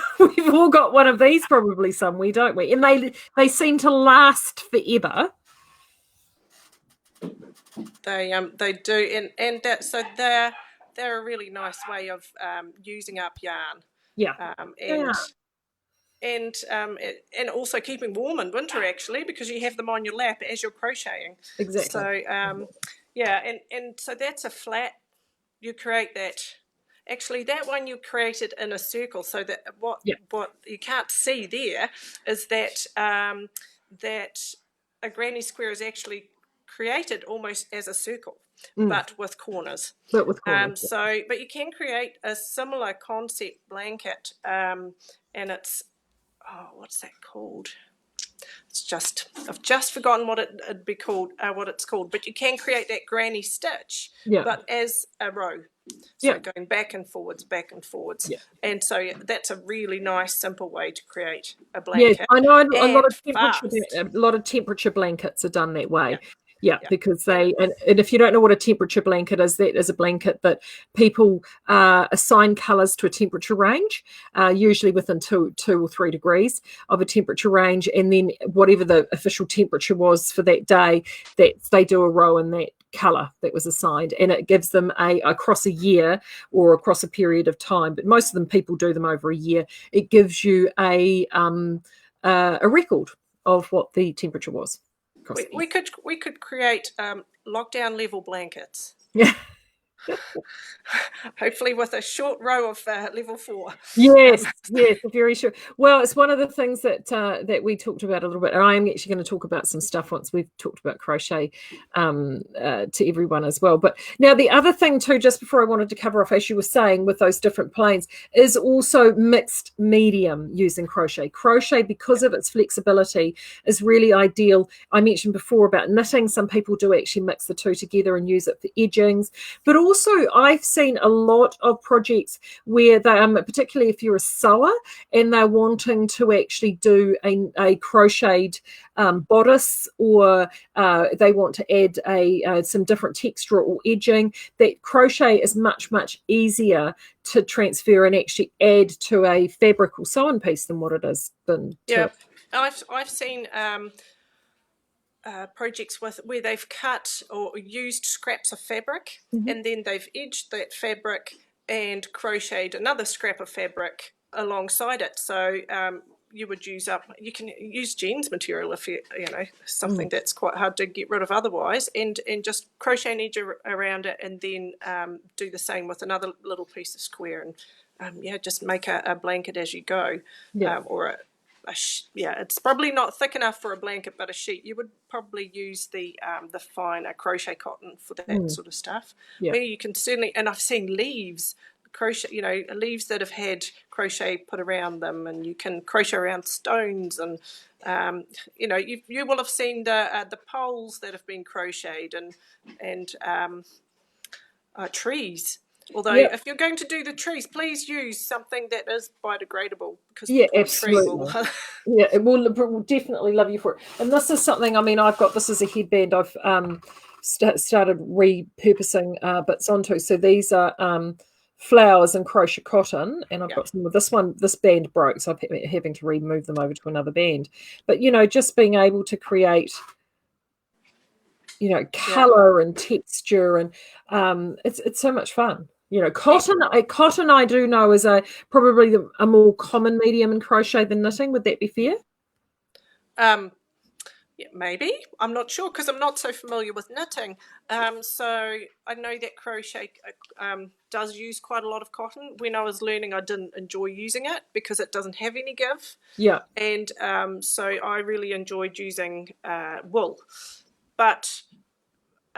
all got one of these probably somewhere, don't we? And they seem to last forever. They do, and that, so they're a really nice way of using up yarn. Yeah. And also keeping warm in winter, actually, because you have them on your lap as you're crocheting. Exactly. So and so that's a flat. You create that. Actually, that one you created in a circle, so that what you can't see there is that that a granny square is actually created almost as a circle, but with corners. But you can create a similar concept blanket, and it's what's that called? I've just forgotten what it'd be called, what it's called. But you can create that granny stitch, but as a row. So going back and forwards. Yeah. And so that's a really nice, simple way to create a blanket. Yes, I know a lot of temperature blankets are done that way. Yeah, because they, and if you don't know what a temperature blanket is, that is a blanket that people assign colours to a temperature range, usually within two or 3 degrees of a temperature range, and then whatever the official temperature was for that day, that they do a row in that colour that was assigned, and it gives them across a year or across a period of time. But most of them, people do them over a year. It gives you a record of what the temperature was. We could create lockdown level blankets. Yeah. Hopefully with a short row of level 4. Yes, very sure. Well, it's one of the things that that we talked about a little bit, and I am actually going to talk about some stuff once we've talked about crochet to everyone as well. But now the other thing too, just before I wanted to cover off, as you were saying, with those different planes, is also mixed medium using crochet. Crochet, because of its flexibility, is really ideal. I mentioned before about knitting. Some people do actually mix the two together and use it for edgings. But also, I've seen a lot of projects where they, particularly if you're a sewer and they're wanting to actually do a crocheted bodice, or they want to add some different texture or edging, that crochet is much easier to transfer and actually add to a fabric or sewn piece than what it is than to. I've seen projects where they've cut or used scraps of fabric, and then they've edged that fabric and crocheted another scrap of fabric alongside it. So you can use jeans material if you know something that's quite hard to get rid of otherwise, and just crochet and edge around it, and then do the same with another little piece of square, and just make a blanket as you go, or it's probably not thick enough for a blanket, but a sheet. You would probably use the finer crochet cotton for that sort of stuff. Yeah. Where you can certainly, and I've seen leaves, crochet, leaves that have had crochet put around them, and you can crochet around stones, and you will have seen the poles that have been crocheted, and trees. Although if you're going to do the trees, please use something that is biodegradable, because the absolutely. tree will it will definitely love you for it. And this is something, I mean, I've got this as a headband I've started repurposing bits onto. So these are flowers and crochet cotton, and I've got some of this band broke, so I'm having to remove them over to another band. But just being able to create color and texture, and it's so much fun. Cotton I do know is probably a more common medium in crochet than knitting. Would that be fair? Maybe. I'm not sure, because I'm not so familiar with knitting. So I know that crochet does use quite a lot of cotton. When I was learning, I didn't enjoy using it because it doesn't have any give. Yeah. And so I really enjoyed using wool. But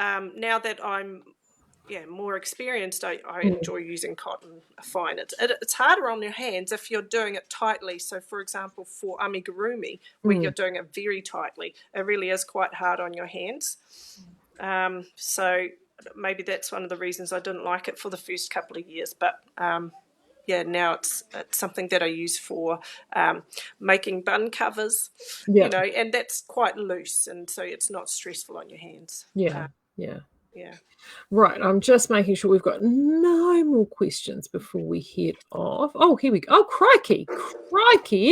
now that I'm more experienced, I enjoy using cotton fine. It's harder on your hands if you're doing it tightly. So, for example, for amigurumi, where you're doing it very tightly, it really is quite hard on your hands. So maybe that's one of the reasons I didn't like it for the first couple of years. But now it's something that I use for making bun covers, and that's quite loose, and so it's not stressful on your hands. Yeah. Right, I'm just making sure we've got no more questions before we head off. Oh, here we go. Oh, crikey.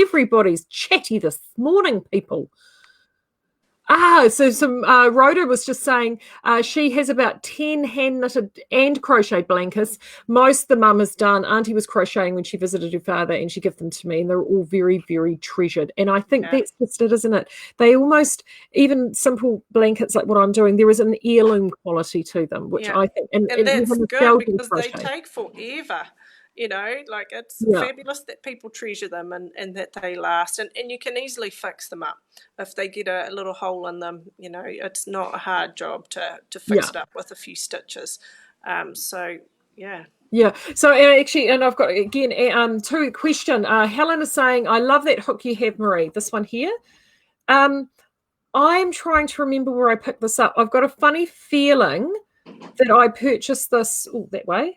Everybody's chatty this morning, people. So some Rhoda was just saying she has about 10 hand knitted and crochet blankets. Most the mum has done. Auntie was crocheting when she visited her father, and she gave them to me, and they're all very, very treasured. And I think that's just it, isn't it? They almost, even simple blankets like what I'm doing, there is an heirloom quality to them, which I think, and that's good, because they take forever. Like it's fabulous that people treasure them, and that they last, and you can easily fix them up if they get a little hole in them. It's not a hard job to fix it up with a few stitches. So actually, and I've got again two question. Helen is saying, I love that hook you have, Marie. This one here. I'm trying to remember where I picked this up. I've got a funny feeling that I purchased this that way.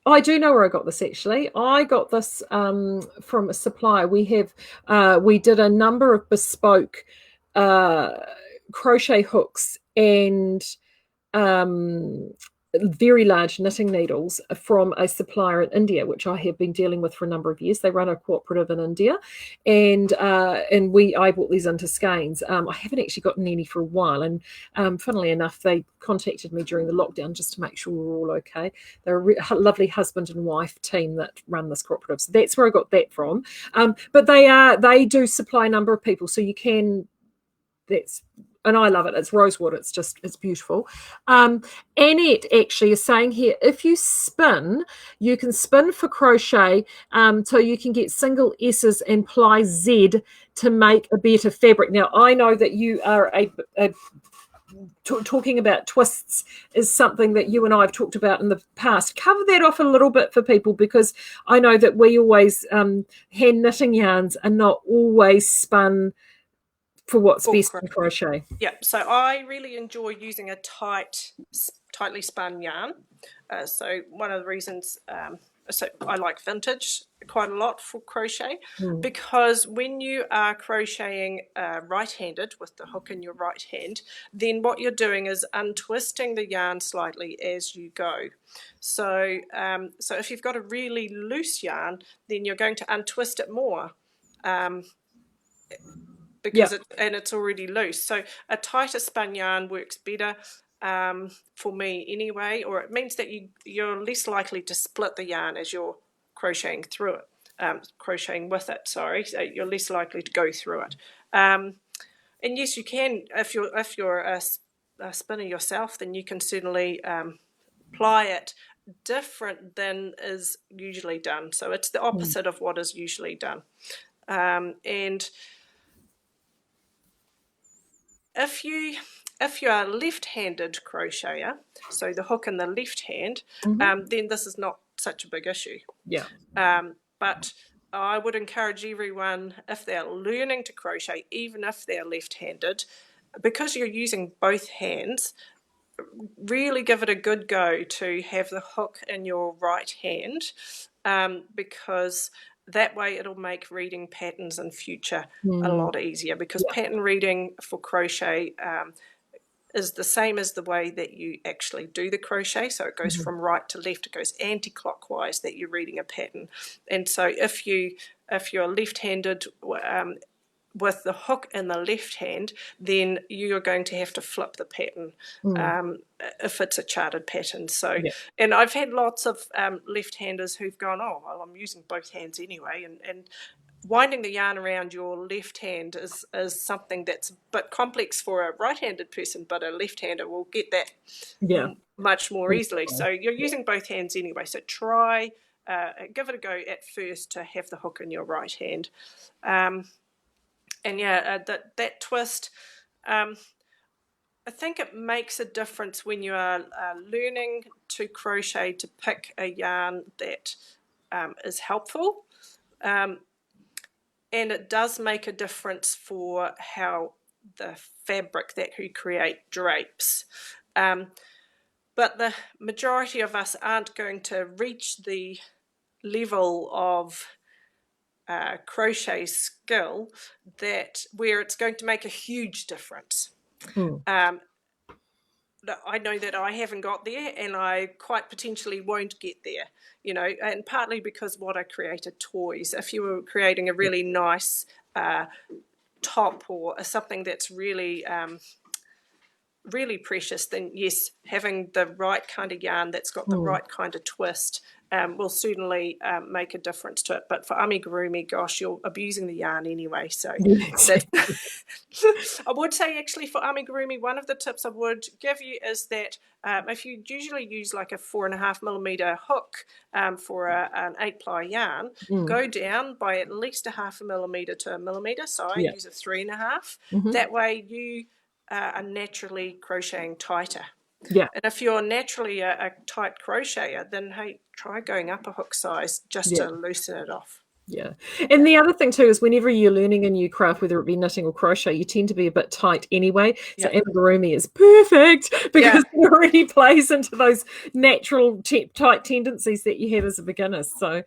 I do know where I got this, actually. I got this from a supplier. We did a number of bespoke crochet hooks and very large knitting needles from a supplier in India, which I have been dealing with for a number of years. They run a cooperative in India, and I bought these into skeins. I haven't actually gotten any for a while, and funnily enough, they contacted me during the lockdown just to make sure we're all okay. They're a lovely husband and wife team that run this cooperative, so that's where I got that from. But they do supply a number of people, so you can. And I love it. It's rosewood. It's beautiful. Annette actually is saying here, if you spin, you can spin for crochet, so you can get single S's and ply Z to make a better fabric. Now, I know that you are talking about twists is something that you and I have talked about in the past. Cover that off a little bit for people, because I know that we always hand knitting yarns are not always spun for what's best in crochet. Yeah, so I really enjoy using a tightly spun yarn. So one of the reasons, so I like vintage quite a lot for crochet, because when you are crocheting right-handed with the hook in your right hand, then what you're doing is untwisting the yarn slightly as you go. So, so if you've got a really loose yarn, then you're going to untwist it more. Because it's already loose. So a tighter spun yarn works better for me anyway, or it means that you're less likely to split the yarn as you're crocheting through it, crocheting with it, sorry. So you're less likely to go through it. And yes, you can, if you're a spinner yourself, then you can certainly ply it different than is usually done. So it's the opposite of what is usually done. And if you are a left-handed crocheter, so the hook in the left hand, then this is not such a big issue. Yeah. But I would encourage everyone, if they're learning to crochet, even if they're left-handed, because you're using both hands, really give it a good go to have the hook in your right hand, because that way it'll make reading patterns in future a lot easier, because pattern reading for crochet is the same as the way that you actually do the crochet. So it goes from right to left, it goes anti-clockwise that you're reading a pattern. And so if you're left-handed with the hook in the left hand, then you're going to have to flip the pattern if it's a charted pattern. So, and I've had lots of left-handers who've gone, oh, well, I'm using both hands anyway, and winding the yarn around your left hand is something that's a bit complex for a right-handed person, but a left-hander will get that much more easily. So you're using both hands anyway, so try, give it a go at first to have the hook in your right hand. And that twist, I think it makes a difference when you are learning to crochet to pick a yarn that is helpful. And it does make a difference for how the fabric that you create drapes. But the majority of us aren't going to reach the level of crochet skill where it's going to make a huge difference. I know that I haven't got there, and I quite potentially won't get there, and partly because what I created toys. If you were creating a really nice top or something that's really really precious, then yes, having the right kind of yarn that's got the right kind of twist will certainly make a difference to it. But for amigurumi, gosh, you're abusing the yarn anyway. So I would say actually for amigurumi, one of the tips I would give you is that if you usually use like a 4.5mm hook for an 8-ply yarn, go down by at least 0.5 millimeter to 1 millimeter. So I use a 3.5. That way you are naturally crocheting tighter. And if you're naturally a tight crocheter, then hey, try going up a hook size just to loosen it off. And the other thing too is whenever you're learning a new craft, whether it be knitting or crochet, you tend to be a bit tight anyway. So amigurumi is perfect because it already plays into those natural tight tendencies that you have as a beginner. So,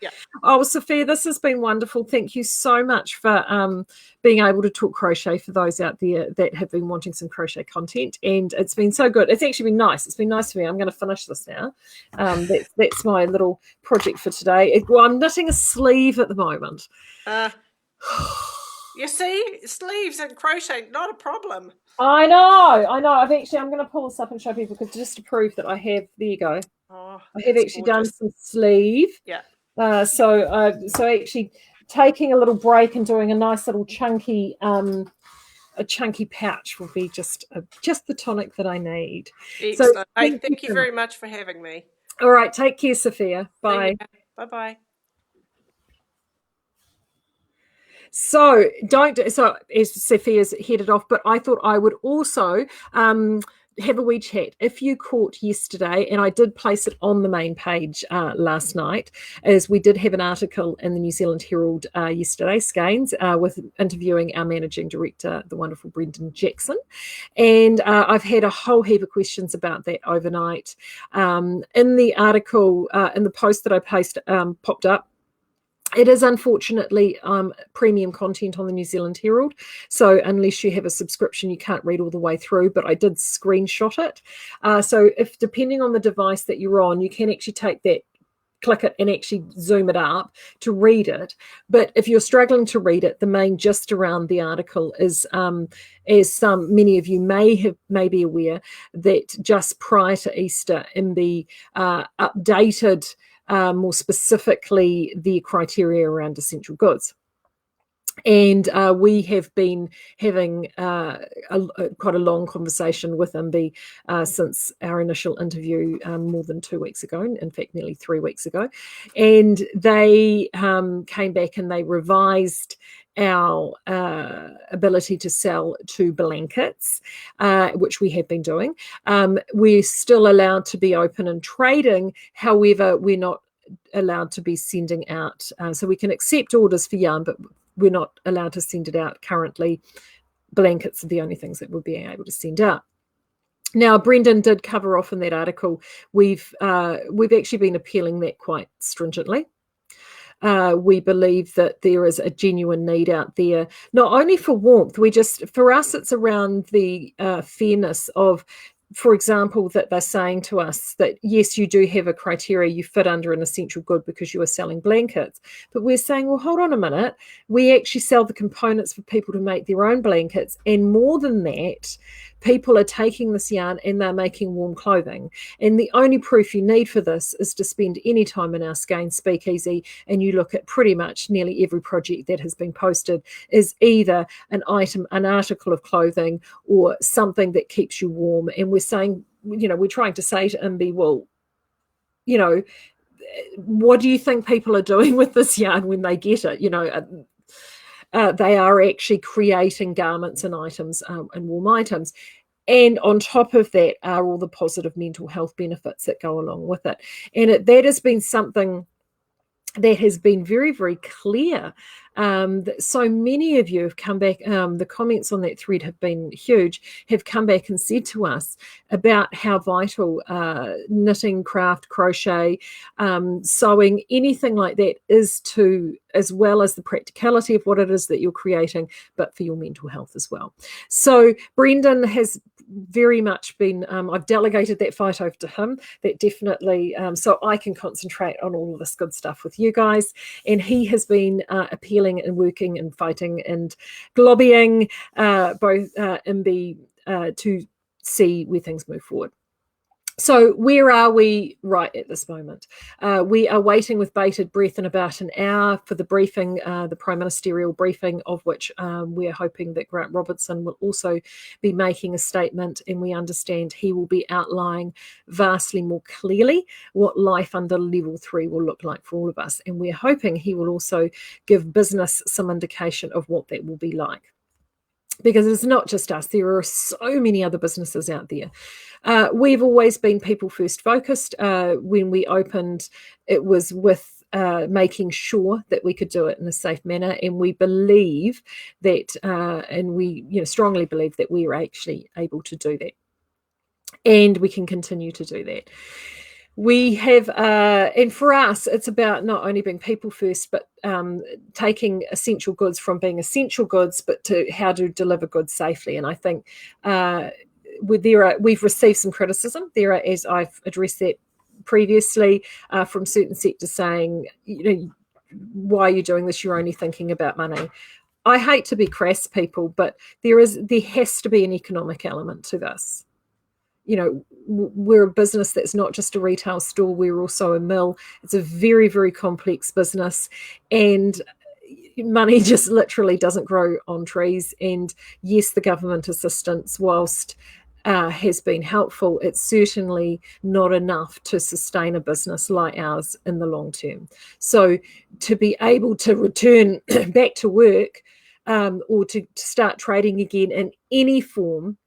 Sophia, this has been wonderful. Thank you so much for being able to talk crochet for those out there that have been wanting some crochet content, and it's been so good. It's actually been nice. It's been nice for me. I'm going to finish this now. That's my little project for today. Well, I'm knitting a sleeve at the moment. You see, sleeves and crochet, not a problem. I know. I'm going to pull this up and show people, because just to prove that I have, there you go. Oh, I have actually gorgeous. done some sleeve. Yeah. So actually taking a little break and doing a nice little chunky pouch will be just the tonic that I need. Excellent. So thank you very much for having me. All right, take care, Sophia. Bye. Bye-bye. So as Sophia's headed off, but I thought I would also have a wee chat. If you caught yesterday, and I did place it on the main page last night, as we did have an article in the New Zealand Herald yesterday, Skeins, with interviewing our managing director, the wonderful Brendan Jackson. And I've had a whole heap of questions about that overnight. In the article, in the post that I popped up, it is unfortunately premium content on the New Zealand Herald. So unless you have a subscription, you can't read all the way through, but I did screenshot it. So if, depending on the device that you're on, you can actually take that, click it, and actually zoom it up to read it. But if you're struggling to read it, the main gist around the article is, as many of you may be aware, that just prior to Easter, MB updated more specifically the criteria around essential goods. And we have been having quite a long conversation with MB since our initial interview more than 2 weeks ago, in fact, nearly 3 weeks ago. And they came back and they revised our ability to sell 2 blankets, which we have been doing. We're still allowed to be open and trading. However, we're not allowed to be sending out. So we can accept orders for yarn, but we're not allowed to send it out currently. Blankets are the only things that we're being able to send out. Now, Brendan did cover off in that article. We've actually been appealing that quite stringently. We believe that there is a genuine need out there, not only for warmth. For us, it's around the fairness of, for example, that they're saying to us that, yes, you do have a criteria, you fit under an essential good because you are selling blankets. But we're saying, well, hold on a minute. We actually sell the components for people to make their own blankets. And more than that, people are taking this yarn and they're making warm clothing. And the only proof you need for this is to spend any time in our Skein Speakeasy, and you look at pretty much nearly every project that has been posted is either an article of clothing or something that keeps you warm. And we're saying, we're trying to say to MB, well, what do you think people are doing with this yarn when they get it? They are actually creating garments and items and warm items. And on top of that are all the positive mental health benefits that go along with it. And that has been something that has been very, very clear. That so many of you have come back, the comments on that thread have been huge, have come back and said to us about how vital knitting, craft, crochet, sewing, anything like that is to, as well as the practicality of what it is that you're creating, but for your mental health as well. So Brendan has very much been, I've delegated that fight over to him, that definitely, so I can concentrate on all of this good stuff with you guys. And he has been appealing and working and fighting and lobbying both MB to see where things move forward. So where are we right at this moment? We are waiting with bated breath in about an hour for the briefing, the Prime Ministerial briefing, of which we're hoping that Grant Robertson will also be making a statement, and we understand he will be outlining vastly more clearly what life under level 3 will look like for all of us. And we're hoping he will also give business some indication of what that will be like. Because it's not just us, there are so many other businesses out there. We've always been people first focused. When we opened, it was with making sure that we could do it in a safe manner, and we believe that, and we strongly believe that we are actually able to do that, and we can continue to do that. We have, and for us, it's about not only being people first, but taking essential goods from being essential goods, but to how to deliver goods safely. And I think we've received some criticism. There are, as I've addressed that previously, from certain sectors saying, why are you doing this? You're only thinking about money. I hate to be crass, people, but there has to be an economic element to this. We're a business that's not just a retail store, we're also a mill. It's a very, very complex business, and money just literally doesn't grow on trees. And yes, the government assistance, whilst has been helpful, it's certainly not enough to sustain a business like ours in the long term. So to be able to return back to work, or to start trading again in any form,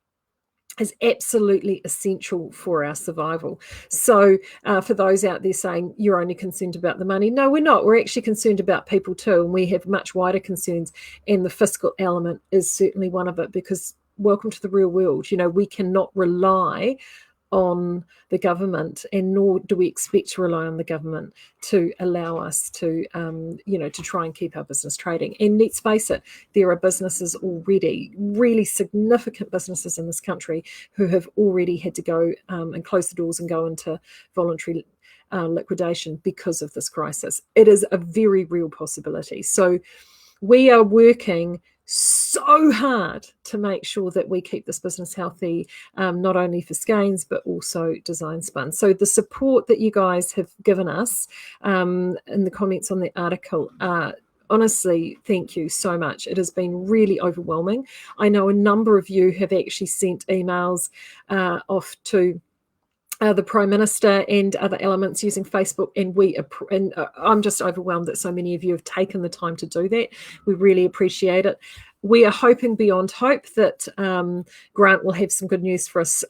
is absolutely essential for our survival. So for those out there saying you're only concerned about the money, no, we're not. We're actually concerned about people too, and we have much wider concerns, and the fiscal element is certainly one of it, because welcome to the real world. We cannot rely on the government, and nor do we expect to rely on the government to allow us to to try and keep our business trading. And let's face it, there are businesses already, really significant businesses in this country, who have already had to go and close the doors and go into voluntary liquidation because of this crisis. It is a very real possibility. So we are working so hard to make sure that we keep this business healthy, not only for Skeins, but also Design Spun. So the support that you guys have given us in the comments on the article, honestly, thank you so much. It has been really overwhelming. I know a number of you have actually sent emails off to the Prime Minister and other elements using Facebook, and I'm just overwhelmed that so many of you have taken the time to do that. We really appreciate it. We are hoping beyond hope that Grant will have some good news for us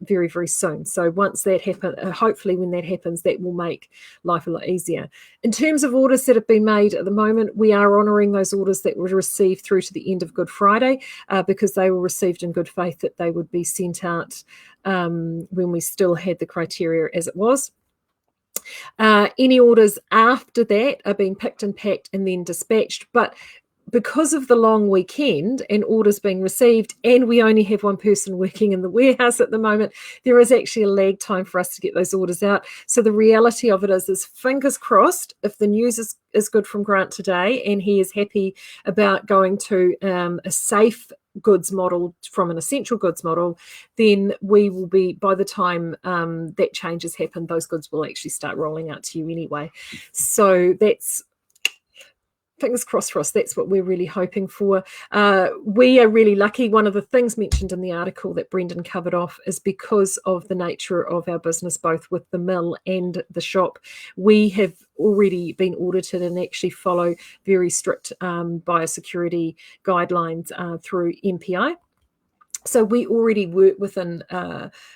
very, very soon. So once that happens, hopefully when that happens, that will make life a lot easier. In terms of orders that have been made at the moment, we are honouring those orders that were received through to the end of Good Friday, because they were received in good faith that they would be sent out when we still had the criteria as it was. Any orders after that are being picked and packed and then dispatched, but because of the long weekend and orders being received, and we only have one person working in the warehouse at the moment, there is actually a lag time for us to get those orders out. So the reality of it is fingers crossed, if the news is good from Grant today and he is happy about going to a safe goods model from an essential goods model, then we will be, by the time that change has happened, those goods will actually start rolling out to you anyway. So that's, fingers crossed for us, that's what we're really hoping for. We are really lucky. One of the things mentioned in the article that Brendan covered off is because of the nature of our business, both with the mill and the shop, we have already been audited and actually follow very strict biosecurity guidelines through MPI. So we already work within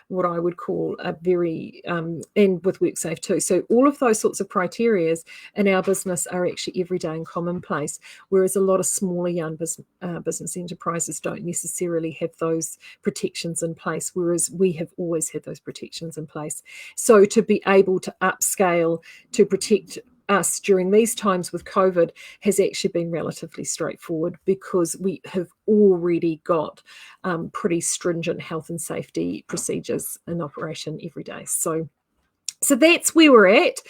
what I would call a very, and with WorkSafe too. So all of those sorts of criteria in our business are actually everyday and commonplace, whereas a lot of smaller young business enterprises don't necessarily have those protections in place, whereas we have always had those protections in place. So to be able to upscale to protect us during these times with COVID has actually been relatively straightforward, because we have already got pretty stringent health and safety procedures in operation every day. So that's where we're at.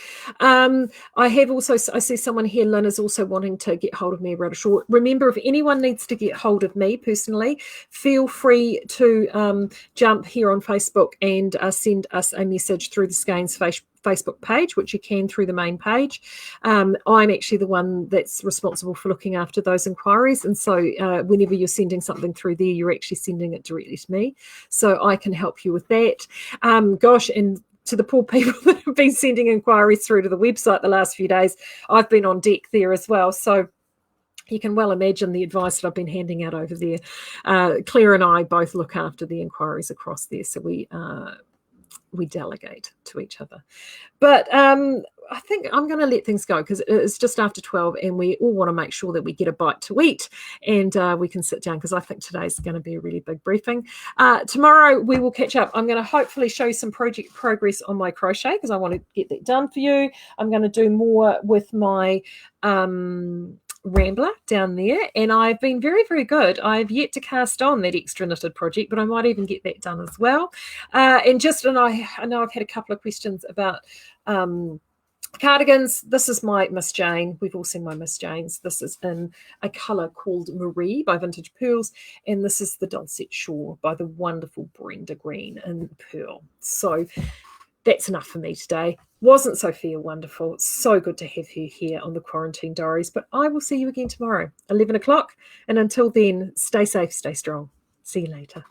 I see someone here, Lynn, is also wanting to get hold of me about a short. Remember, if anyone needs to get hold of me personally, feel free to jump here on Facebook and send us a message through the Skeins Facebook page, which you can through the main page. I'm actually the one that's responsible for looking after those inquiries, and so whenever you're sending something through there, you're actually sending it directly to me, so I can help you with that. And to the poor people that have been sending inquiries through to the website the last few days, I've been on deck there as well. So you can well imagine the advice that I've been handing out over there. Claire and I both look after the inquiries across there. So we we delegate to each other. But I think I'm going to let things go because it's just after 12 and we all want to make sure that we get a bite to eat and we can sit down because I think today's going to be a really big briefing. Tomorrow we will catch up. I'm going to hopefully show you some project progress on my crochet because I want to get that done for you. I'm going to do more with my Rambler down there, and I've been very, very good. I've yet to cast on that extra knitted project, but I might even get that done as well. I know I've had a couple of questions about cardigans. This is my Miss Jane. We've all seen my Miss Janes. This is in a colour called Marie by Vintage Pearls, and this is the Dulcet Shore by the wonderful Brenda Green in Pearl. So that's enough for me today. Wasn't Sophia wonderful? So good to have her here on the Quarantine Diaries. But I will see you again tomorrow, 11 o'clock. And until then, stay safe, stay strong. See you later.